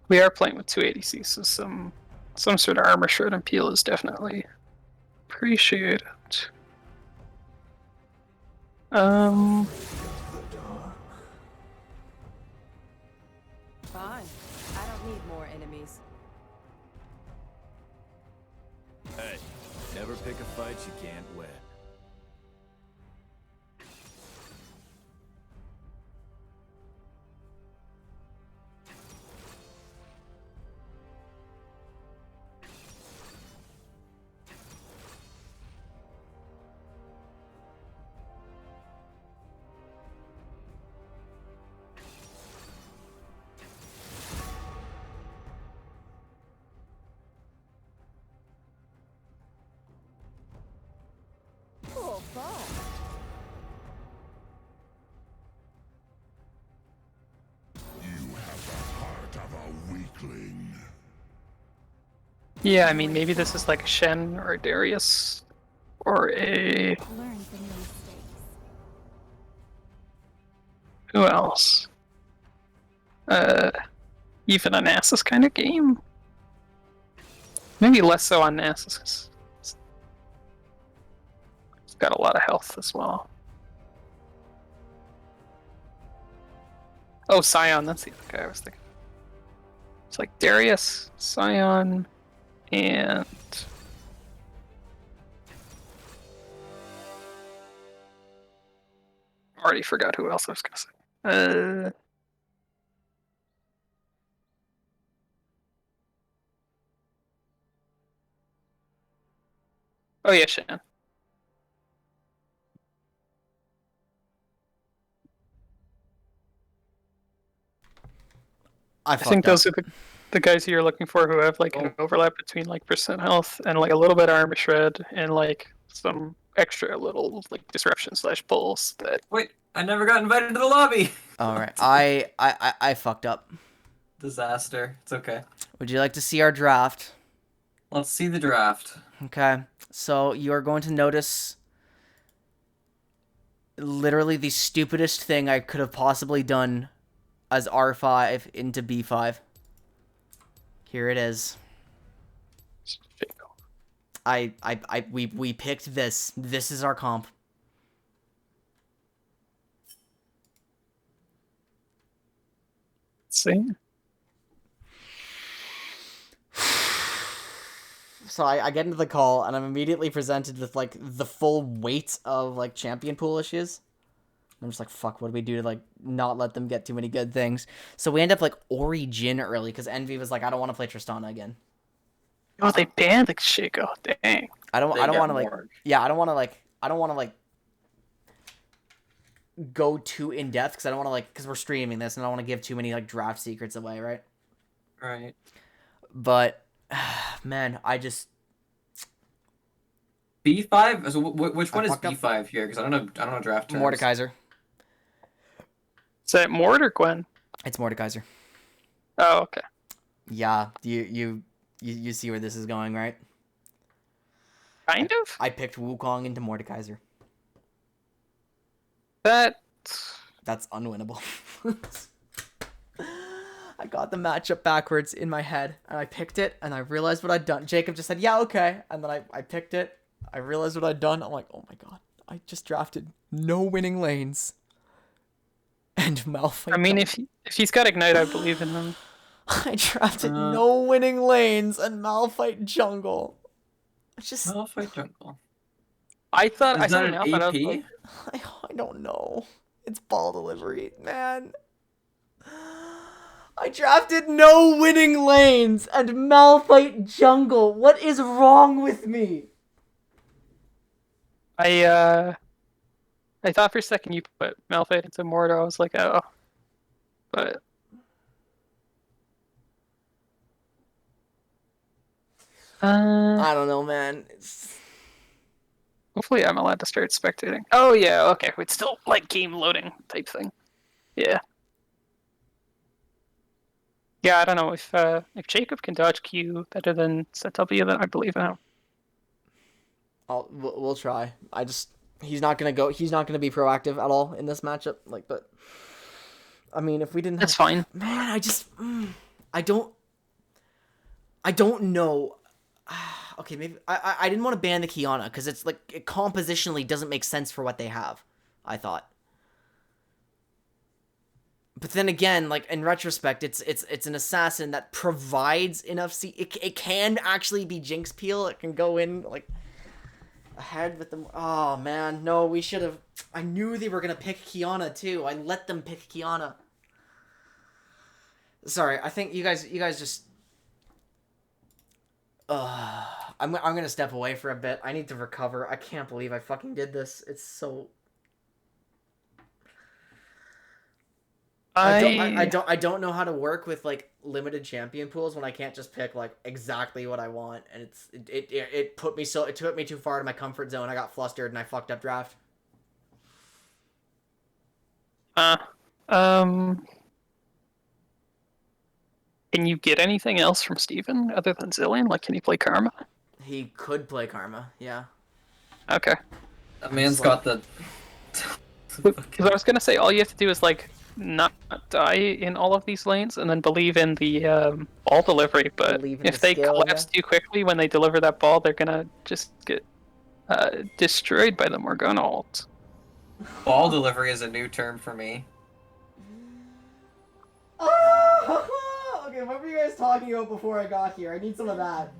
We are playing with 280C, so some sort of armor shred and peel is definitely appreciated. Fine. I don't need more enemies. Hey, never pick a fight you can't win. Cool ball. You have the heart of a weakling. Yeah, I mean maybe this is like a Shen or a Darius or a Learn from your mistakes. who else? Even a Nasus kind of game. Maybe less so on Nasus. 'Cause it's got a lot of health as well. Oh, Sion, that's the other guy I was thinking. It's like Darius, Sion, and already forgot who else I was gonna say. Oh yeah, Shan. I I think fucked up. those are the guys you're looking for who have like an overlap between like percent health and like a little bit of armor shred and like some extra little like disruption slash pulls that Wait, I never got invited to the lobby. All right, I fucked up. Disaster. It's okay. Would you like to see our draft? Let's see the draft. Okay, so you are going to notice literally the stupidest thing I could have possibly done as R5 into B5. Here it is. We picked this. This is our comp. See? So I get into the call, and I'm immediately presented with, like, the full weight of, like, champion pool issues. I'm just like, fuck, what do we do to, like, not let them get too many good things? So we end up, like, Ori Jhin early, because Envy was like, I don't want to play Tristana again. Oh, they banned the Shaco. Dang. I don't want to, like... Yeah, I don't want to, like, go too in-depth, because I don't want to, like... Because we're streaming this, and I don't want to give too many, like, draft secrets away, right? Right. But... Man, I just B5. So which one is B5 here? Because I don't know draft terms. Mordekaiser. Is that Mord or Gwen? It's Mordekaiser. Oh, okay. Yeah, you see where this is going, right? Kind of. I picked Wukong into Mordekaiser. That's unwinnable. I got the matchup backwards in my head, and I picked it, and I realized what I'd done. Jacob just said, yeah, okay, and then I picked it. I realized what I'd done. I'm like, oh my god, I just drafted no winning lanes. And Malphite. I mean, if he's got Ignite, I believe in him. I drafted no winning lanes and Malphite jungle. Just Malphite jungle. I thought I Is saw that an an AP? I don't know. It's ball delivery, man. I drafted no winning lanes and Malphite jungle. What is wrong with me? I thought for a second you put Malphite into Mordo. I was like, oh, but I don't know, man. hopefully I'm allowed to start spectating. Oh yeah, okay. It's still like game loading type thing. Yeah. Yeah, I don't know if Jacob can dodge Q better than set W, then I believe in him. We'll try. He's not gonna be proactive at all in this matchup. Like, but I mean, if we didn't, That's fine. Man, I don't know. Okay, maybe I didn't want to ban the Kiana because it's like it compositionally doesn't make sense for what they have. I thought. But then again, like in retrospect, it's an assassin that provides enough. It can actually be Jinx Peel. It can go in like ahead with them. Oh man, no, we should have. I knew they were gonna pick Kiana too. I let them pick Kiana. Sorry, I think you guys just. I'm gonna step away for a bit. I need to recover. I can't believe I fucking did this. It's so. I don't know how to work with like limited champion pools when I can't just pick like exactly what I want, and it took me too far to my comfort zone. I got flustered and I fucked up draft. Can you get anything else from Steven other than Zillion? Like, can he play Karma? He could play Karma, yeah. Okay. That man's got the. Because I was gonna say all you have to do is like not die in all of these lanes and then believe in the ball delivery. But if they collapse too quickly when they deliver that ball, they're gonna just get destroyed by the Morgana ult. Ball delivery is a new term for me. Okay, what were you guys talking about before I got here? I need some of that.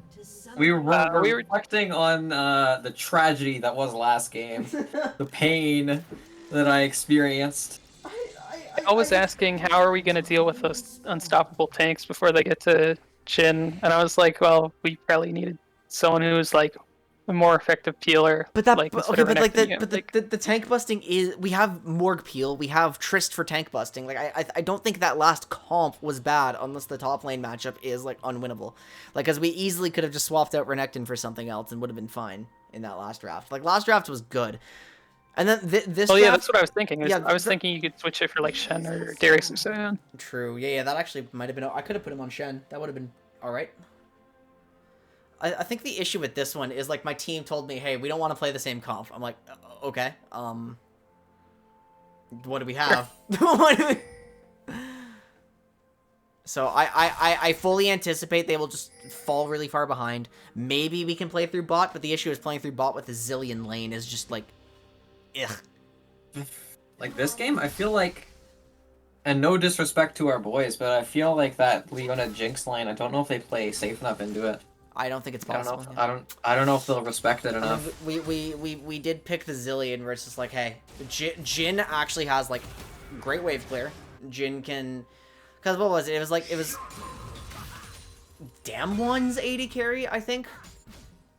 We were reflecting on the tragedy that was last game, the pain that I experienced. I was asking how are we going to deal with those unstoppable tanks before they get to Jhin, and I was like, well, we probably needed someone who's like a more effective peeler. But the tank busting is, we have Morg peel, we have Trist for tank busting. Like I don't think that last comp was bad unless the top lane matchup is like unwinnable. Like, as we easily could have just swapped out Renekton for something else and would have been fine in that last draft. Like, last draft was good. And then this. Oh yeah, that's what I was thinking. I was thinking you could switch it for like Shen or Darius and so on. True. Yeah, that actually might have been. I could have put him on Shen. That would have been all right. I think the issue with this one is like my team told me, hey, we don't want to play the same comp. I'm like, okay. What do we have? So I fully anticipate they will just fall really far behind. Maybe we can play through bot, but the issue is playing through bot with a zillion lane is just like, ugh. Like this game, I feel like, and no disrespect to our boys, but I feel like that Leona Jinx lane, I don't know if they play safe enough into it. I don't think it's I don't possible. know. I don't know if they'll respect it enough. We did pick the Zillion where it's just like, hey, Jin actually has like great wave clear. Jin can, because what was it? It was Damwon's AD carry, I think,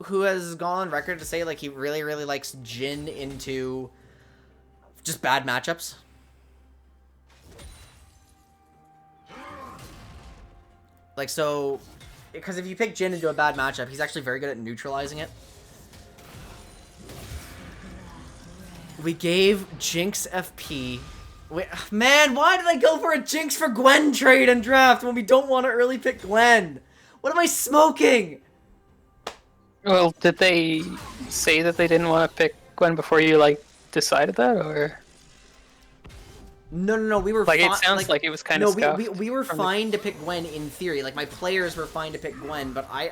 who has gone on record to say like he really likes Jin into just bad matchups. Like, so, because if you pick Jin into a bad matchup, he's actually very good at neutralizing it. We gave Jinx FP. Wait, man, why did I go for a Jinx for Gwen trade and draft when we don't want to early pick Gwen? What am I smoking? Well, did they say that they didn't want to pick Gwen before you, like, decided that, or? No, we were like, it sounds like it was kind of no, we were fine to pick Gwen in theory. Like, my players were fine to pick Gwen, but I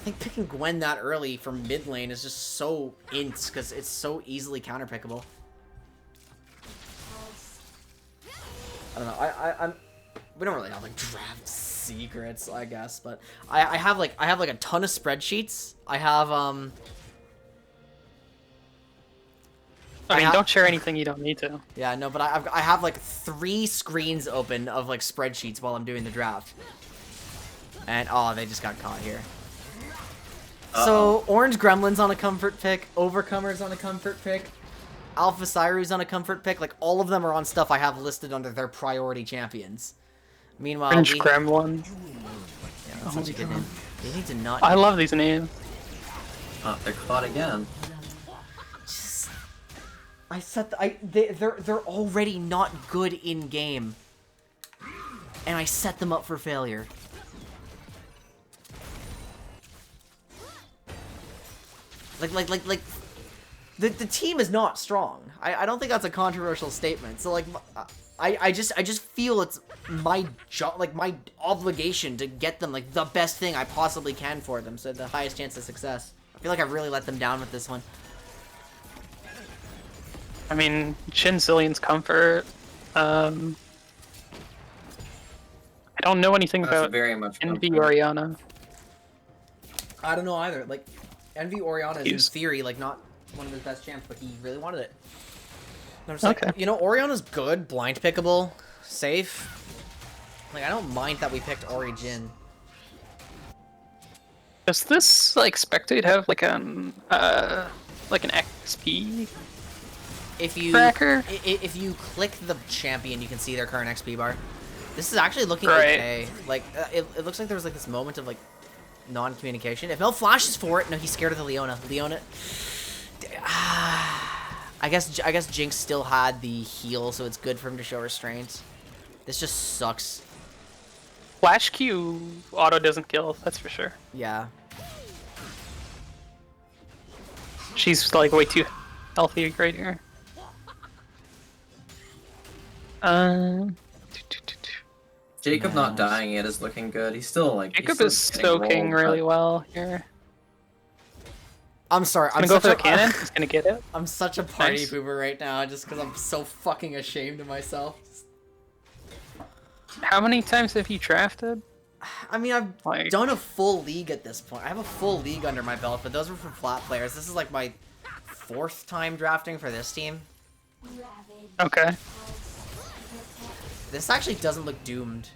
think picking Gwen that early from mid lane is just so ints, because it's so easily counterpickable. I don't know, we don't really have, like, draft secrets, I guess, but I have like a ton of spreadsheets. I have, I mean, don't share anything you don't need to. Yeah, no, but I have like 3 screens open of like spreadsheets while I'm doing the draft. And oh, they just got caught here. So Orange Gremlin's on a comfort pick, Overcomer's on a comfort pick, Alpha Cyru's on a comfort pick. Like all of them are on stuff I have listed under their priority champions. Meanwhile, Orange Gremlin. Yeah, that's such a good name. They need to not. I love these names. Oh, they're caught again. I set they're already not good in game, and I set them up for failure. Like the team is not strong. I don't think that's a controversial statement. So like I just feel it's my job, like my obligation to get them like the best thing I possibly can for them, so the highest chance of success. I feel like I really let them down with this one. I mean, Shin Zillion's comfort. I don't know anything That's about very much Envy comfort. Oriana. I don't know either. Like, Envy Oriana is in He's- theory like not one of his best champs, but he really wanted it. And I'm just Okay. like, you know, Oriana's good, blind pickable, safe. Like, I don't mind that we picked Ori Jin. Does this like spectate have like an XP? If you Tracker? if you click the champion, you can see their current XP bar. This is actually looking Right. okay. Like, it looks like there was like this moment of like non-communication. If Mel flashes for it, no, he's scared of the Leona. Leona. I guess Jinx still had the heal, so it's good for him to show restraint. This just sucks. Flash Q auto doesn't kill, that's for sure. Yeah. She's like way too healthy right here. Jacob not dying yet is looking good. He's still like. Jacob he's is still getting soaking rolled, really but- well here. I'm sorry. He's gonna go for the cannon. He's gonna get it. I'm such a party Nice. pooper right now, just because I'm so fucking ashamed of myself. How many times have you drafted? I mean, I've Like- done a full league at this point. I have a full league under my belt, but those were from flat players. This is like my 4th time drafting for this team. Okay. This actually doesn't look doomed.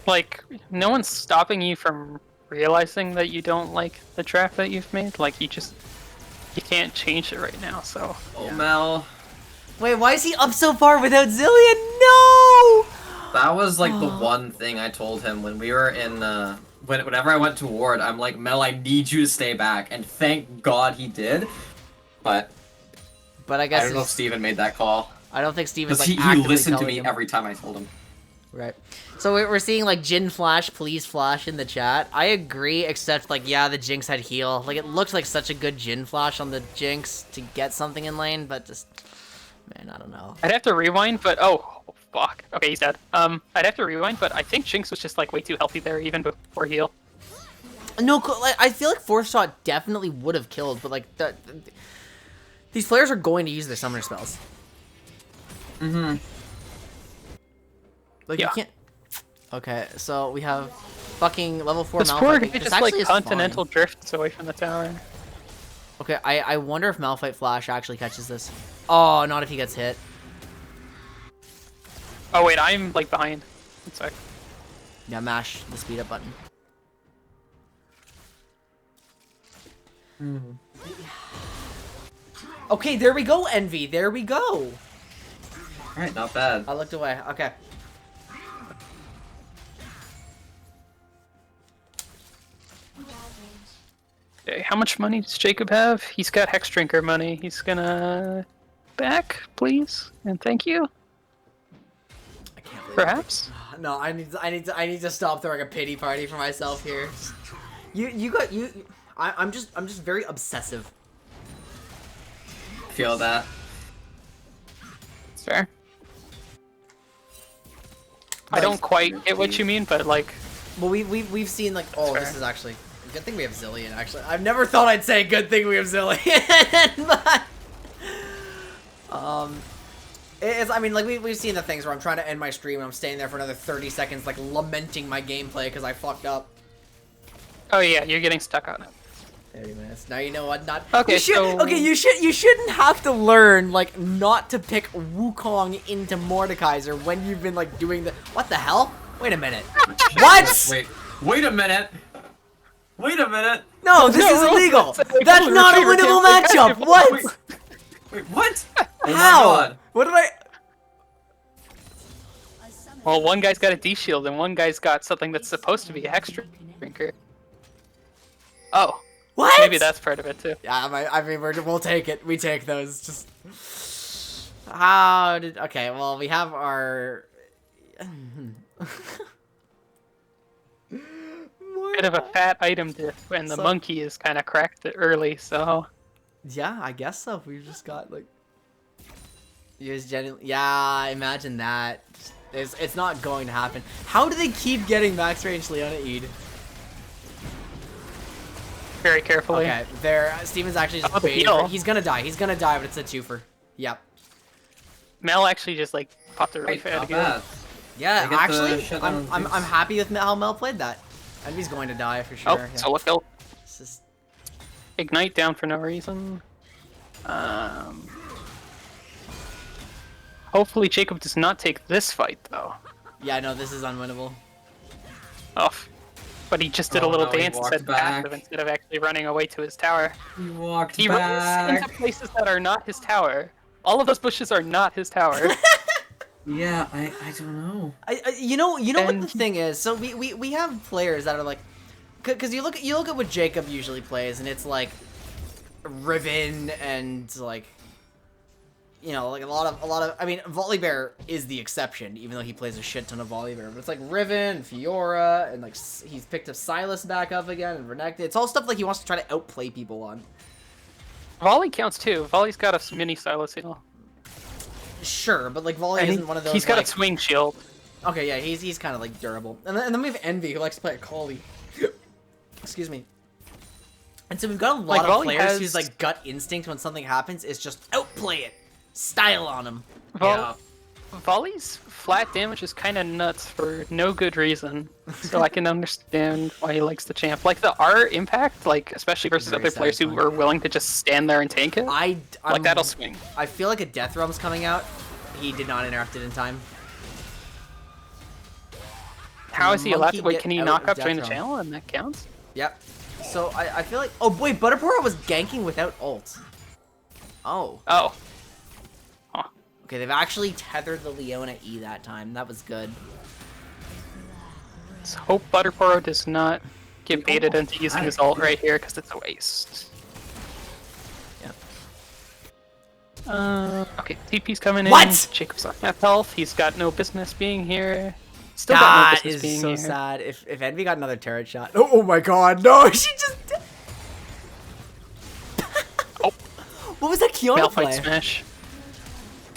Like, no one's stopping you from realizing that you don't like the draft that you've made. Like, you can't change it right now, so. Oh, Mel. Wait, why is he up so far without Zillion? No! That was like the one thing I told him when we were in. Whenever I went to Ward, I'm like, Mel, I need you to stay back, and thank God he did. But But I I guess don't know if Steven made that call. I don't think Steven's Because like he actively listened to telling me him. every time I told him. Right. So we're seeing like Jin flash, please flash in the chat. I agree, except like, yeah, the Jinx had heal. Like, it looked like such a good Jin flash on the Jinx to get something in lane, but just Man, I don't know. I'd have to rewind, but oh fuck. Okay, he's dead. I'd have to rewind, but I think Jinx was just like way too healthy there even before heal. No, like, I feel like Force Shot definitely would have killed, but like these players are going to use their summoner spells. Mm-hmm. Like Yeah. you can't. Okay, so we have fucking level 4 This poor guy Malphite. This just actually like is continental fine. drifts away from the tower. Okay, I wonder if Malphite Flash actually catches this. Oh, not if he gets hit. Oh wait, I'm like behind. One sec. Yeah, mash the speed up button. Okay, there we go, Envy. There we go. Alright, not bad. I looked away. Okay. Okay, how much money does Jacob have? He's got Hex Drinker money. He's gonna back, please, and thank you. I can't believe Perhaps. No, I need to stop throwing a pity party for myself here. I'm just very obsessive. Feel that. It's fair. I don't quite get what you mean, but like, Well, we've seen like, oh, That's this fair. is actually good thing we have Zillion. Actually, I've never thought I'd say good thing we have Zillion, but it's, I mean, like we've seen the things where I'm trying to end my stream and I'm staying there for another 30 seconds, like lamenting my gameplay because I fucked up. oh yeah, you're getting stuck on it. 30 minutes. Now you know what? Not Okay, You should, so- okay, you shouldn't have to learn like not to pick Wukong into Mordekaiser when you've been like doing the. What the hell? Wait a minute. What? Wait a minute. Wait a minute. No, this is illegal. That's not a winnable matchup. What? Wait, what? Oh my How? God. What did I? Well, one guy's got a D shield and one guy's got something that's supposed to be a Hex Drinker. Oh, What? maybe that's part of it too. Yeah, I mean, we'll take it. We take those. Just how did? Okay, well, we have our. Bit of a fat item diff, and the So- monkey is kind of cracked it early, so. Yeah, I guess so. We've just got like. You just genuinely. Yeah, imagine that. It's not going to happen. How do they keep getting max range Leona Eid? Very carefully. Okay, there. Steven's actually just Oh, the baiting heal. for- He's gonna die. He's gonna die, but it's a twofer. Yep. Mel actually just like popped a really Right, fat not again. bad. Yeah, They get the actually, shut down I'm boots. happy with how Mel played that. Envy's going to die for sure. Oh, yeah. solo kill. This is- Ignite down for no reason. Hopefully Jacob does not take this fight though. Yeah, no, this is unwinnable. Oh, but he just did a Oh, little no, he dance and walked said back. passive instead of actually running away to his tower. He walked He back. runs into places that are not his tower. All of those bushes are not his tower. Yeah, I don't know. You know what the And- thing is. So we have players that are like, because you look at what Jacob usually plays, and it's like Riven and like, you know, like a lot of. I mean, Volibear is the exception, even though he plays a shit ton of Volibear. But it's like Riven, and Fiora, and like he's picked up Silas back up again, and Renekton. It's all stuff like he wants to try to outplay people on. Volley counts too. Volley's got a mini Silas heal. Sure, but like Volley And isn't one of those. he's got like, a swing shield. Okay, yeah, he's kind of like durable. And then we have Envy, who likes to play a Collie. Excuse me. And so we've got a lot Like, of Volley players has- whose like gut instinct when something happens is just outplay it, style on them. Yeah. Volley's flat damage is kind of nuts for no good reason. So I can understand why he likes the champ. Like the R impact, like especially versus Very other players who satisfying. are willing to just stand there and tank it. I'm, Like that'll swing. I feel like a Death Realm's coming out. He did not interrupt it in time. How is he allowed to? monkey Wait, get can he out knock of up during the Death channel and that counts? Yep. So I feel like, oh boy, Butterpora was ganking without ult. Oh. Oh. Okay, they've actually tethered the Leona E that time. That was good. Let's hope Butterporo does not get baited almost into using had his it. ult right here because it's a waste. Okay, TP's coming in. What? Jacob's on half health. He's got no business being here. Still got no That business is being so here. sad. If Envy got another turret shot. Oh my god, no, she just. Oh. What was that Kiana Malphite play? smash.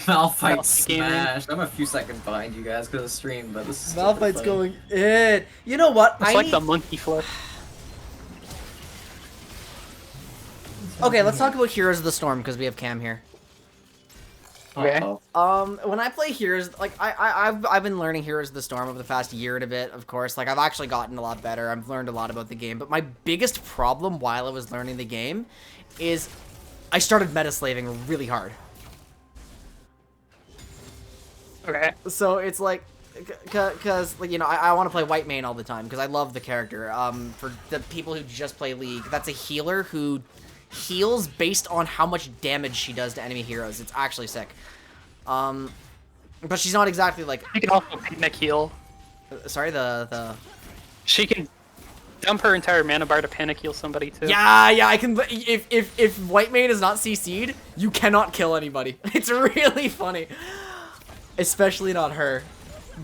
Malphite Malphite gaming. smashed. I'm a few seconds behind you guys because of the stream, but this is still Malphite's funny. going in. You know what? It's like the monkey flip. Okay, let's talk about Heroes of the Storm because we have Cam here. Okay. Uh-oh. When I play Heroes, like I've been learning Heroes of the Storm over the past year and a bit, of course. Like I've actually gotten a lot better. I've learned a lot about the game. But my biggest problem while I was learning the game is I started meta slaving really hard. Okay. So it's like, cause like, you know, I want to play white main all the time because I love the character. For the people who just play League, that's a healer who heals based on how much damage she does to enemy heroes. It's actually sick. But she's not exactly like. You can also panic heal. Sorry, the. She can dump her entire mana bar to panic heal somebody too. Yeah, I can. If white main is not CC'd, you cannot kill anybody. It's really funny, especially not her.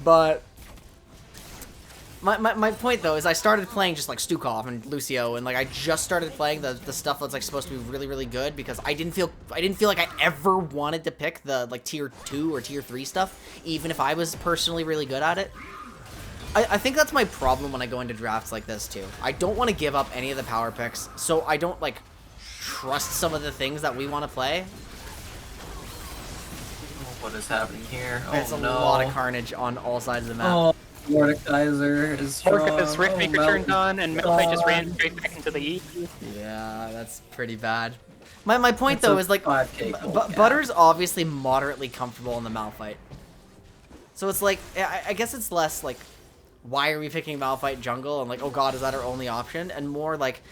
But my point though is I started playing just like Stukov and Lucio, and like I just started playing the stuff that's like supposed to be really, really good because I didn't feel like I ever wanted to pick the like tier 2 or tier 3 stuff, even if I was personally really good at it. I think that's my problem when I go into drafts like this too. I don't want to give up any of the power picks, so I don't like trust some of the things that we want to play. What is happening here? It's Oh a no. lot of carnage on all sides of the map. Oh, Mordekaiser is strong. Orca's Riftmaker Oh, turned on, and Malphite just ran God. straight back into the E. Yeah, that's pretty bad. My point It's though a is like, 5K gold gap. Butter's obviously moderately comfortable in the Malphite. So it's like, I guess it's less like, why are we picking Malphite jungle? And like, oh god, is that our only option? And more like,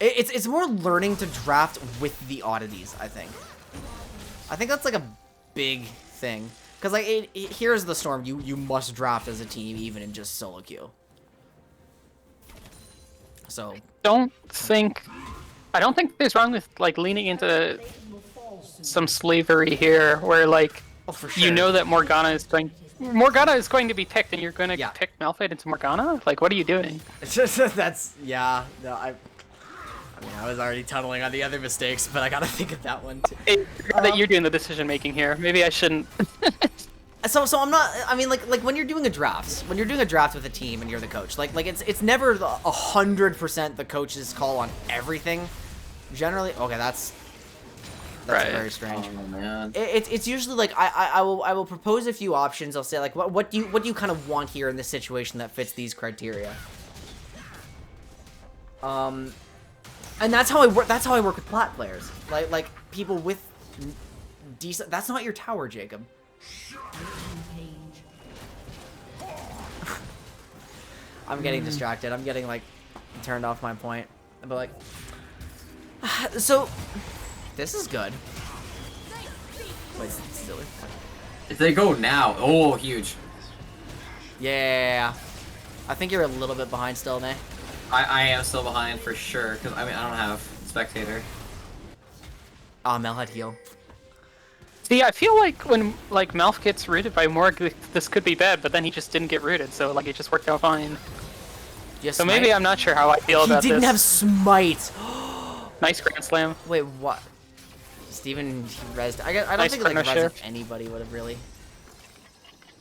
it's more learning to draft with the oddities, I think. I think that's like a big thing. Because like, Heroes of the Storm, you must draft as a team, even in just solo queue. So. I don't think there's wrong with like leaning into some slavery here, where like Oh, for sure. you know that Morgana is going to be picked, and you're going to Yeah. pick Malphite into Morgana. Like, what are you doing? It's just, that's, yeah, no, I mean, I was already tunneling on the other mistakes, but I gotta think of that one too. Hey, that you're doing the decision making here. Maybe I shouldn't. So I'm not, I mean, like when you're doing a draft with a team and you're the coach, like it's never 100% the coach's call on everything. Generally, okay, that's Right. very strange. Oh man. It's usually like I will propose a few options. I'll say like what do you kind of want here in this situation that fits these criteria. And that's how I work. That's how I work with plat players. Like people with decent. That's not your tower, Jacob. I'm getting distracted. I'm getting like turned off my point. But like, so this is good. Wait, still. If they go now, oh, huge. Yeah, I think you're a little bit behind still, Nay. I am still behind for sure, because I mean, I don't have Spectator. Ah, Mel had heal. See, I feel like when like Malf gets rooted by Morg, this could be bad, but then he just didn't get rooted, so like it just worked out fine. Yes. So maybe I'm not sure how I feel about He didn't this. have smite. Nice Grand Slam. Wait, what? Steven, he rezzed. I don't Nice think like chrono res shift. anybody would have really.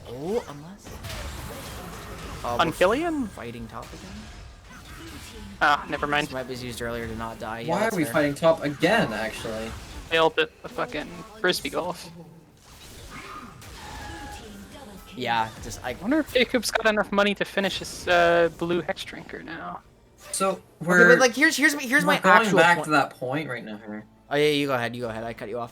Oh, unless. Oh, On we're Killian? fighting top again. Ah, never mind. Smipe was used earlier to not die. Yeah, Why that's are we fair. fighting top again, actually? Failed at the fucking frisbee golf. Yeah, just I. I wonder if Jacob's got enough money to finish his blue hex drinker now. So Okay, we're but like here's my we're going actual back point. to that point right now here. Oh yeah, you go ahead. You go ahead. I cut you off.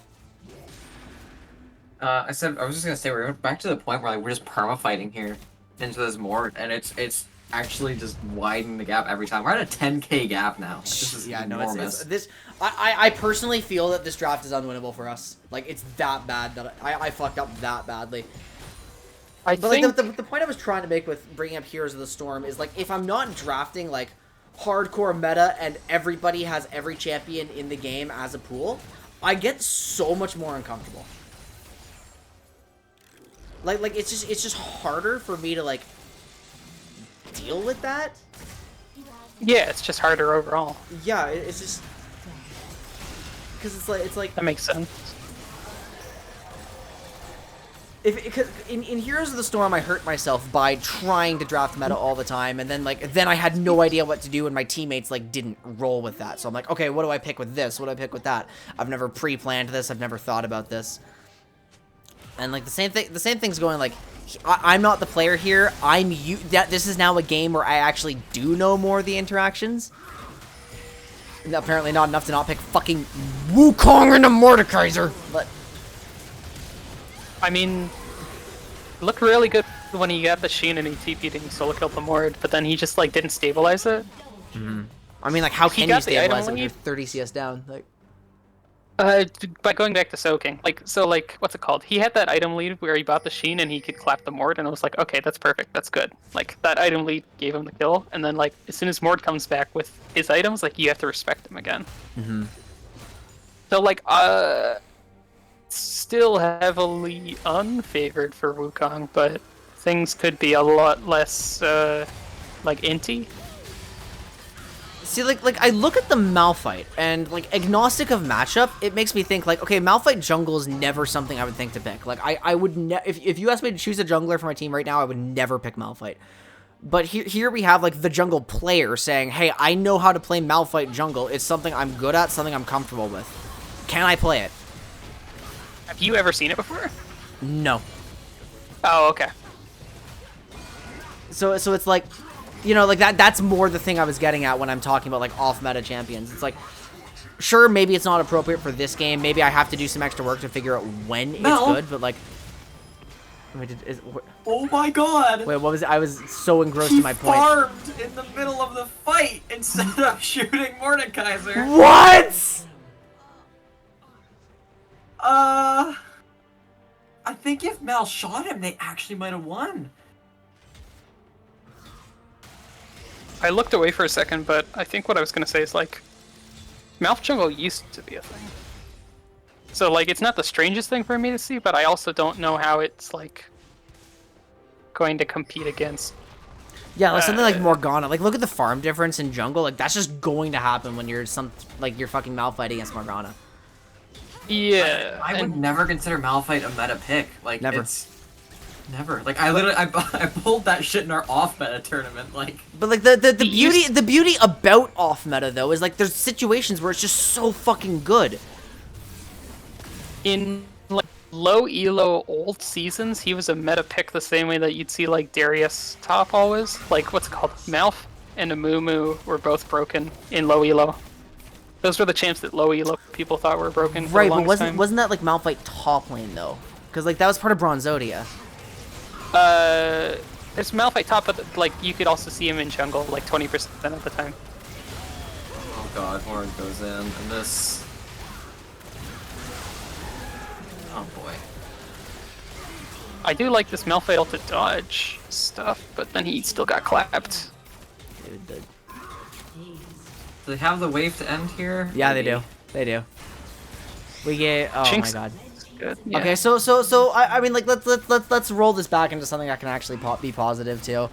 I was just gonna say we're back to the point where like we're just perma fighting here into this mort, and it's actually just widening the gap every time. We're at a 10k gap now. This is Yeah, no, enormous. it's this. I personally feel that this draft is unwinnable for us. Like it's that bad that I fucked up that badly. I But think like the point I was trying to make with bringing up Heroes of the Storm is like if I'm not drafting like hardcore meta and everybody has every champion in the game as a pool, I get so much more uncomfortable. Like it's just harder for me to like deal with that. yeah, it's just harder overall. Yeah, it's just because it's like That makes sense. Because in Heroes of the Storm, I hurt myself by trying to draft meta all the time, and then I had no idea what to do, and my teammates like didn't roll with that. So I'm like, okay, what do I pick with this? What do I pick with that? I've never pre-planned this. I've never thought about this. And like the same thing's going like, I'm not the player here. This is now a game where I actually do know more of the interactions. Apparently not enough to not pick fucking Wukong and a Mordekaiser, but. I mean, it looked really good when he got the Sheen and he TP'd and he solo killed the Mord, but then he just like didn't stabilize it. Mm-hmm. I mean, like, how can you stabilize it when you're 30 CS down? Like, by going back to soaking, like, so like, what's it called? He had that item lead where he bought the Sheen and he could clap the Mord, and I was like, okay, that's perfect, that's good. Like, that item lead gave him the kill, and then like, as soon as Mord comes back with his items, like, you have to respect him again. mm-hmm. So like, still heavily unfavored for Wukong, but things could be a lot less like inty. See, like I look at the Malphite and like agnostic of matchup, it makes me think like, okay, Malphite jungle is never something I would think to pick. Like I would if you asked me to choose a jungler for my team right now, I would never pick Malphite. But here we have like the jungle player saying, hey, I know how to play Malphite jungle. It's something I'm good at, something I'm comfortable with. Can I play it? Have you ever seen it before? No. Oh, okay. So it's like, you know, like that's more the thing I was getting at when I'm talking about like off-meta champions. It's like, sure, maybe it's not appropriate for this game. Maybe I have to do some extra work to figure out when it's good, but like... Wait, Oh my god! wait, what was it? I was so engrossed in my point. He farmed in the middle of the fight instead of shooting Mordekaiser. What?! I think if Mel shot him, they actually might have won. I looked away for a second, but I think what I was gonna say is like, Malf jungle used to be a thing. So like, it's not the strangest thing for me to see, but I also don't know how it's like going to compete against. Yeah, like something like Morgana. Like, look at the farm difference in jungle. Like, that's just going to happen when you're you're fucking Malphite against Morgana. Yeah, I would never consider Malphite a meta pick. Like, Never. It's never. Like, I pulled that shit in our off meta tournament. Like, But like the beauty about off meta though is like there's situations where it's just so fucking good. in like low elo old seasons, he was a meta pick the same way that you'd see like Darius top always. Like, what's it called? Malf and Amumu were both broken in low elo. Those were the champs that low elo people thought were broken. For Right, the but longest time. wasn't that like Malphite top lane though? Because like that was part of Bronzodia. It's Malphite top, but like you could also see him in jungle like 20% of the time. oh god, Horn goes in, and this. Oh boy. I do like this Malphite ult to dodge stuff, but then he still got clapped. Do they have the wave to end here? Yeah, they do. They do. We get. Oh Jinx. my god. Good. Yeah. Okay, so I mean like let's roll this back into something that can actually be positive too.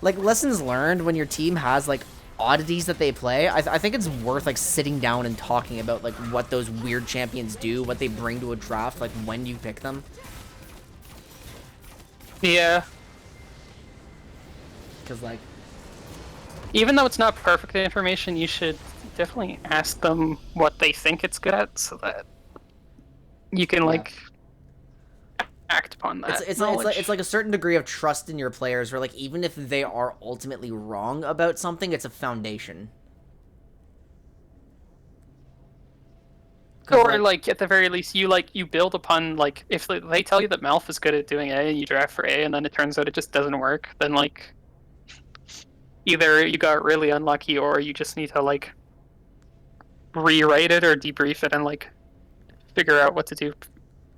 Like lessons learned when your team has like oddities that they play. I think it's worth like sitting down and talking about like what those weird champions do, what they bring to a draft, like when you pick them. Yeah. Because like. Even though it's not perfect information, you should definitely ask them what they think it's good at, so that you can like act upon that. It's like a certain degree of trust in your players, where like even if they are ultimately wrong about something, it's a foundation. Or like at the very least, you build upon like if they tell you that Malf is good at doing A and you draft for A, and then it turns out it just doesn't work, then like either you got really unlucky or you just need to like rewrite it or debrief it and like figure out what to do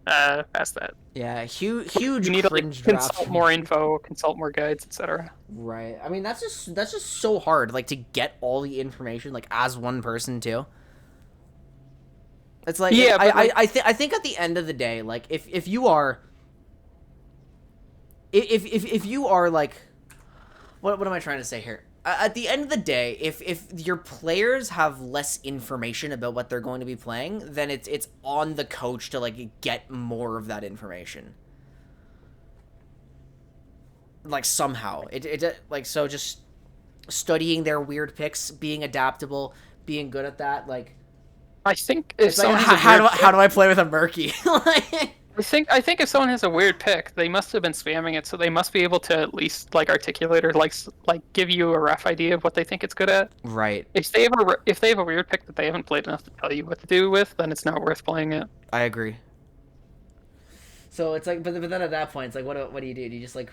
past that. Yeah, huge You need to like, cringe drafts. consult more info, consult more guides, etc. Right. I mean, that's just so hard, like to get all the information, like as one person too. It's like, yeah, I think at the end of the day, like if you are, if you are like, what am I trying to say here? At the end of the day, if your players have less information about what they're going to be playing, then it's on the coach to like get more of that information. like somehow like so just studying their weird picks, being adaptable, being good at that. Like I think if it's like someone has a weird how do I play with a Murky? Like, I think if someone has a weird pick, they must have been spamming it, so they must be able to at least like articulate or like give you a rough idea of what they think it's good at. right. If they have a weird pick that they haven't played enough to tell you what to do with, then it's not worth playing it. I agree. So it's like, but then at that point, it's like, what do you do? Do you just like?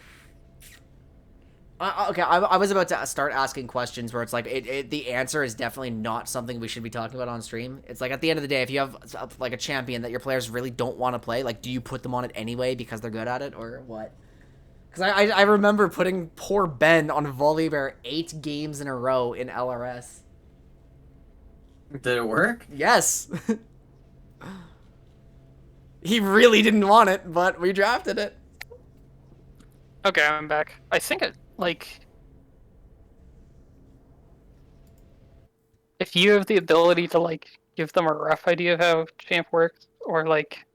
Okay, I was about to start asking questions where it's like, the answer is definitely not something we should be talking about on stream. It's like at the end of the day, if you have like a champion that your players really don't want to play, like, do you put them on it anyway because they're good at it or what? Because I remember putting poor Ben on Volibear 8 games in a row in LRS. Did it work? Yes. He really didn't want it, but we drafted it. Okay, I'm back. I think it like if you have the ability to like give them a rough idea of how champ works, or like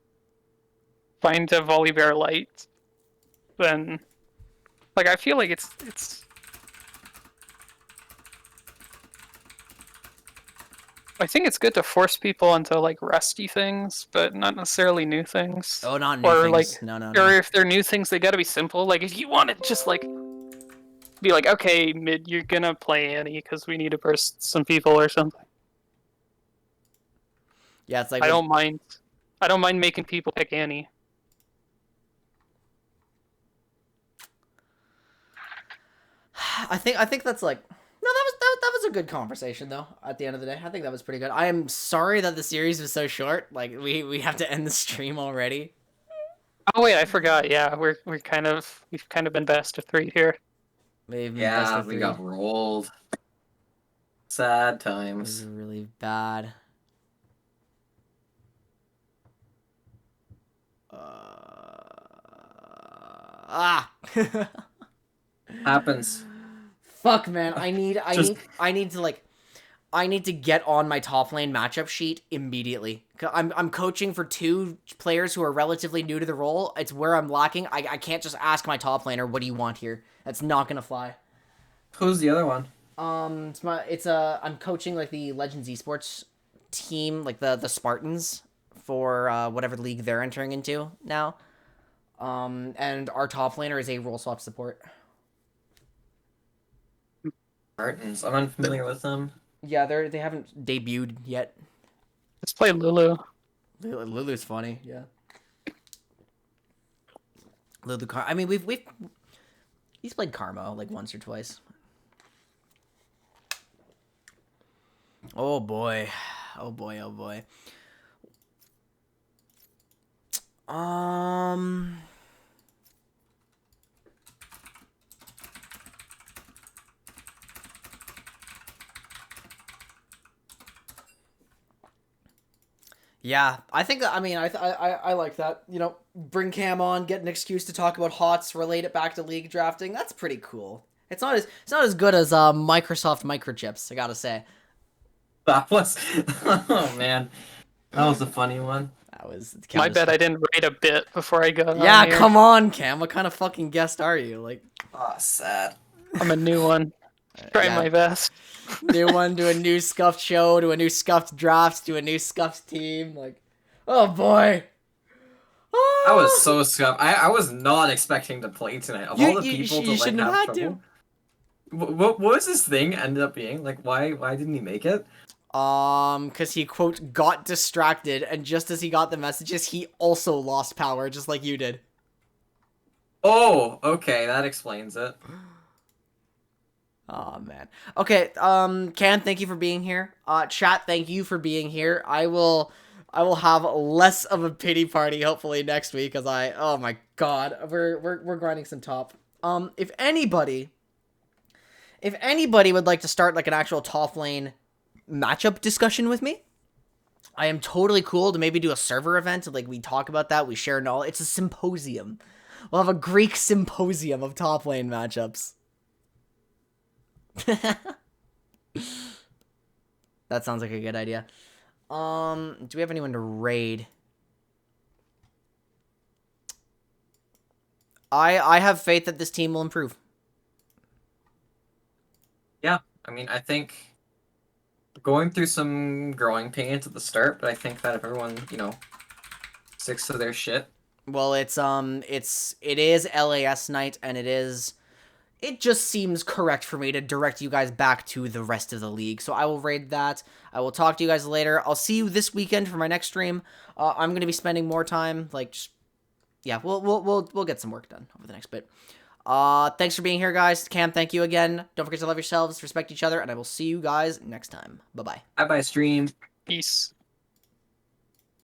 find a Volibear light, then like I feel like it's. I think it's good to force people into like rusty things, but not necessarily new things. Oh, not new Or things. like, No. or if they're new things, they gotta be simple. Like if you want to just like be like, okay, mid, you're gonna play Annie because we need to burst some people or something. Yeah, it's like I don't mind. I don't mind making people pick Annie. I think that's like no, that was a good conversation though. At the end of the day, I think that was pretty good. I am sorry that the series was so short. Like we have to end the stream already. Oh wait, I forgot. Yeah, we've kind of been best of 3 here. Maybe Yeah, we got rolled. Sad This times. is really bad. Happens. Fuck, man. I need to get on my top lane matchup sheet immediately. I'm coaching for 2 players who are relatively new to the role. It's where I'm lacking. I can't just ask my top laner, what do you want here? That's not gonna fly. Who's the other one? I'm coaching like the Legends Esports team, like the Spartans for whatever league they're entering into now. And our top laner is a role swap support. Spartans. I'm unfamiliar with them. Yeah, they haven't debuted yet. Let's play Lulu. Lulu's funny, yeah. I mean, he's played Karma like once or twice. Oh boy, oh boy, oh boy. Yeah, I think that, I mean, I like that. You know, bring Cam on, get an excuse to talk about HOTS, relate it back to league drafting. That's pretty cool. It's not as good as Microsoft microchips, I gotta say. That was, oh man, that was a funny one. That was My bad, I didn't rate a bit before I got Yeah, on here. come on, Cam. What kind of fucking guest are you? Like, Oh, sad. I'm a new one. Trying my best. new one to a new scuffed show, to a new scuffed draft, to a new scuffed team. Like, oh boy. I was so scuffed. I was not expecting to play tonight. Of all the people to shouldn't like have have had trouble. What was this thing ended up being? Like, why didn't he make it? Because he, quote, got distracted, and just as he got the messages, he also lost power, just like you did. Oh, okay, that explains it. Oh man. Okay, Cam, thank you for being here. Chat, thank you for being here. I will have less of a pity party hopefully next week, as oh my god, we're grinding some top. If anybody would like to start like an actual top lane matchup discussion with me, I am totally cool to maybe do a server event. Like, we talk about that, we share knowledge. It's a symposium. We'll have a Greek symposium of top lane matchups. That sounds like a good idea. Do we have anyone to raid? I have faith that this team will improve. Yeah, I mean, I think going through some growing pains at the start, but I think that if everyone, sticks to their shit. Well, it is LAS night, and it just seems correct for me to direct you guys back to the rest of the league. So I will raid that. I will talk to you guys later. I'll see you this weekend for my next stream. I'm gonna be spending more time, like, just, yeah, we'll get some work done over the next bit. Thanks for being here, guys. Cam, thank you again. Don't forget to love yourselves, respect each other, and I will see you guys next time. Bye bye. Bye bye, stream. Peace.